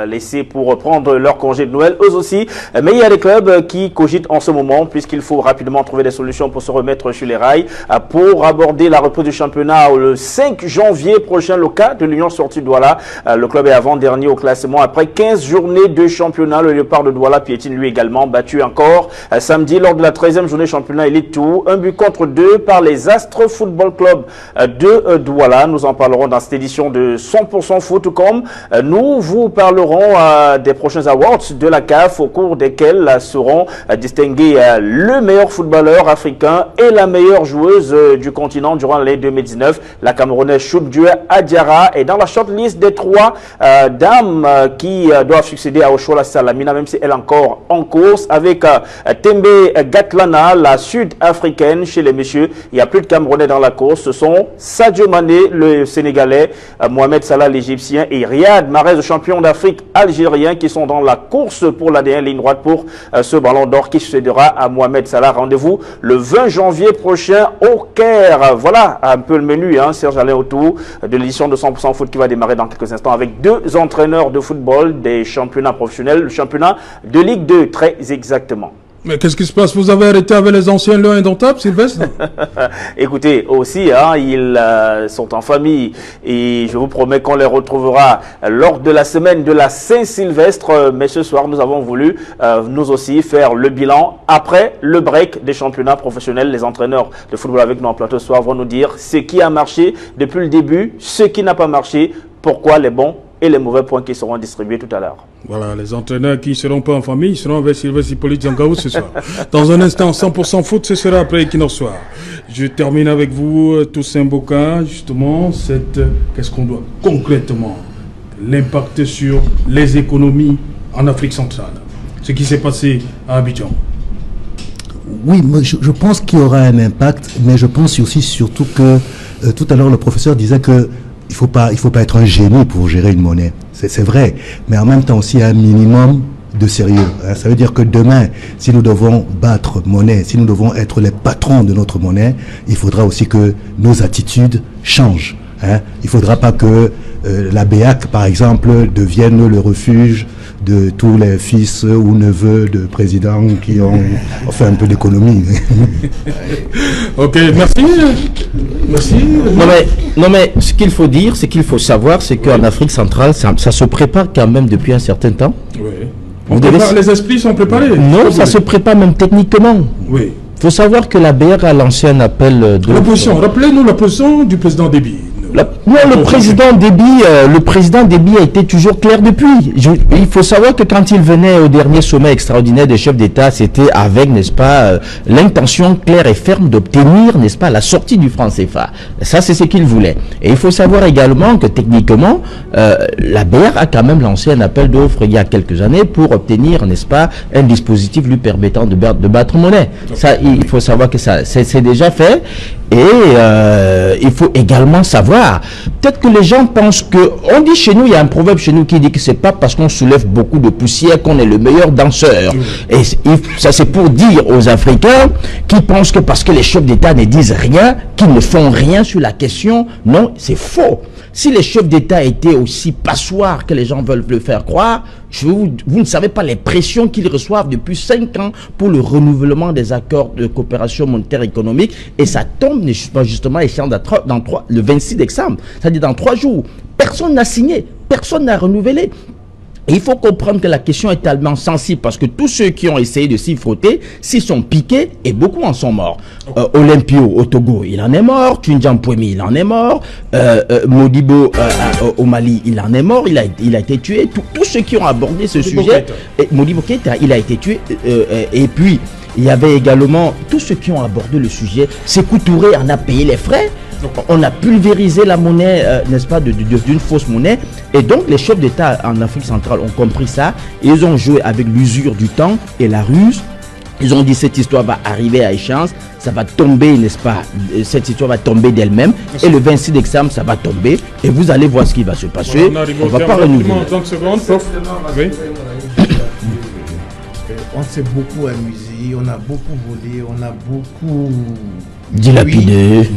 laissés pour prendre leur congé de Noël, eux aussi. Mais il y a des clubs qui cogitent en ce moment, puisqu'il faut rapidement trouver des solutions pour se remettre sur les rails, pour aborder la reprise du championnat le 5 janvier prochain. Le cas de l'Union Sportive Douala. Le club est avant-dernier au classement. Après 15 journées de championnat, le Léopard de Douala piétine lui également, battu encore samedi lors de la 13e journée championnat Elite 2. Un but contre 2 par les Astres Football Club de Douala. Nous en parlerons dans cette édition de 100% foot, comme nous vous parlerons des prochains awards de la CAF, au cours desquels seront distingués le meilleur footballeur africain et la meilleure joueuse du continent durant l'année 2019. La Camerounaise Choudjue Adiara est dans la shortlist des 3 dames qui doivent succéder à Oshola Salamina, même si elle est encore en course, avec Tembe Gatlana, la sud-africaine. Chez les messieurs, il n'y a plus de Camerounais dans la course. Ce sont Sadio Mané, le Sénégalais, Mohamed Salah, l'Égyptien, et Riyad Mahrez, champion d'Afrique algérien, qui sont dans la course pour la dernière ligne droite pour ce ballon d'or qui succédera à Mohamed Salah. Rendez-vous le 20 janvier prochain au Caire. Voilà un peu le menu, Serge Alain, autour de l'édition de 100% foot qui va démarrer dans quelques instants avec 2 entraîneurs de football des championnats professionnels, le championnat de Ligue 2 très exactement. Mais qu'est-ce qui se passe? Vous avez arrêté avec les anciens lions indomptables, Sylvestre? Écoutez, aussi, ils sont en famille et je vous promets qu'on les retrouvera lors de la semaine de la Saint-Sylvestre. Mais ce soir, nous avons voulu, nous aussi, faire le bilan après le break des championnats professionnels. Les entraîneurs de football avec nous en plateau ce soir vont nous dire ce qui a marché depuis le début, ce qui n'a pas marché, pourquoi les bons et les mauvais points qui seront distribués tout à l'heure. Voilà, les entraîneurs qui ne seront pas en famille, ils seront avec Sylvestre Hippolyte Sangaou ce soir. Dans un instant, 100% foot, ce sera après Equinox Soir. Je termine avec vous, Toussaint Boka, justement, qu'est-ce qu'on doit concrètement, l'impact sur les économies en Afrique centrale, ce qui s'est passé à Abidjan. Oui, moi, je pense qu'il y aura un impact, mais je pense aussi surtout que tout à l'heure le professeur disait que il faut pas être un génie pour gérer une monnaie. C'est vrai, mais en même temps aussi un minimum de sérieux. Ça veut dire que demain, si nous devons battre monnaie, si nous devons être les patrons de notre monnaie, il faudra aussi que nos attitudes changent. Il ne faudra pas que la BEAC, par exemple, devienne le refuge de tous les fils ou neveux de présidents qui ont fait un peu d'économie. Ok, merci. Merci. Non mais ce qu'il faut dire, ce qu'il faut savoir, c'est qu'en Afrique centrale, ça se prépare quand même depuis un certain temps. Oui. Les esprits sont préparés. Non, ça se prépare même techniquement. Oui. Il faut savoir que la BR a lancé un appel de... L'opposition, rappelez-nous la position du président Déby. Non, le président Déby a été toujours clair depuis. Il faut savoir que quand il venait au dernier sommet extraordinaire des chefs d'État, c'était avec, n'est-ce pas, l'intention claire et ferme d'obtenir, n'est-ce pas, la sortie du franc CFA. Ça, c'est ce qu'il voulait. Et il faut savoir également que techniquement, la BR a quand même lancé un appel d'offres il y a quelques années pour obtenir, n'est-ce pas, un dispositif lui permettant de battre monnaie. Ça, il faut savoir que ça, c'est déjà fait. Et il faut également savoir, peut-être que les gens pensent que, on dit chez nous, il y a un proverbe chez nous qui dit que c'est pas parce qu'on soulève beaucoup de poussière qu'on est le meilleur danseur. Et ça c'est pour dire aux Africains qui pensent que parce que les chefs d'État ne disent rien, qu'ils ne font rien sur la question. Non, c'est faux. Si les chefs d'État étaient aussi passoires que les gens veulent le faire croire, vous ne savez pas les pressions qu'ils reçoivent depuis 5 ans pour le renouvellement des accords de coopération monétaire économique. Et ça tombe justement le 26 décembre, c'est-à-dire dans 3 jours. Personne n'a signé, personne n'a renouvelé. Et il faut comprendre que la question est tellement sensible parce que tous ceux qui ont essayé de s'y frotter, s'y sont piqués et beaucoup en sont morts. Olympio au Togo, il en est mort. Tundian Pouemi, il en est mort. Modibo au Mali, il en est mort. Il a été tué. Tous ceux qui ont abordé ce sujet, Modibo Keïta, il a été tué. Et puis, il y avait également tous ceux qui ont abordé le sujet. Sékou Touré en a payé les frais. On a pulvérisé la monnaie, n'est-ce pas, d'une fausse monnaie. Et donc, les chefs d'État en Afrique centrale ont compris ça. Et ils ont joué avec l'usure du temps et la ruse. Ils ont dit cette histoire va arriver à échéance, ça va tomber, n'est-ce pas? Cette histoire va tomber d'elle-même. Et le 26 décembre, ça va tomber. Et vous allez voir ce qui va se passer. On ne va pas renouveler. 30 secondes, oui. On s'est beaucoup amusé, on a beaucoup volé, on a beaucoup dilapidé.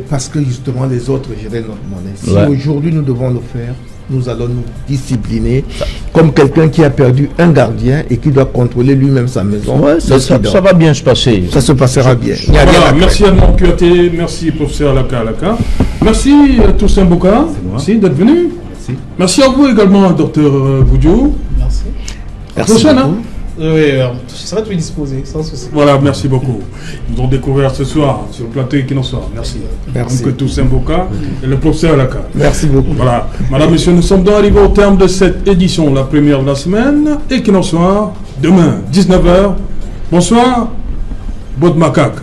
Parce que justement les autres géraient notre monnaie. Si aujourd'hui nous devons le faire, nous allons nous discipliner comme quelqu'un qui a perdu un gardien et qui doit contrôler lui-même sa maison. Ça va bien se passer. Ça se passera bien. Voilà, merci Edmond Kouyaté, merci professeur Alaka. Merci Toussaint Bouka, merci d'être venu. Merci à vous également, docteur Boudiou. Merci. Merci beaucoup. Oui, je serai tout disposé, sans souci. Voilà, merci beaucoup. Nous avons découvert ce soir sur le plateau Equinoxoir. Merci. Merci. Donc, Toussaint Bouka et le professeur Alaka. Merci beaucoup. Voilà. Madame, messieurs, nous sommes donc arrivés au terme de cette édition, la première de la semaine. Equinoxoir, demain, 19h. Bonsoir, Bode Macaque.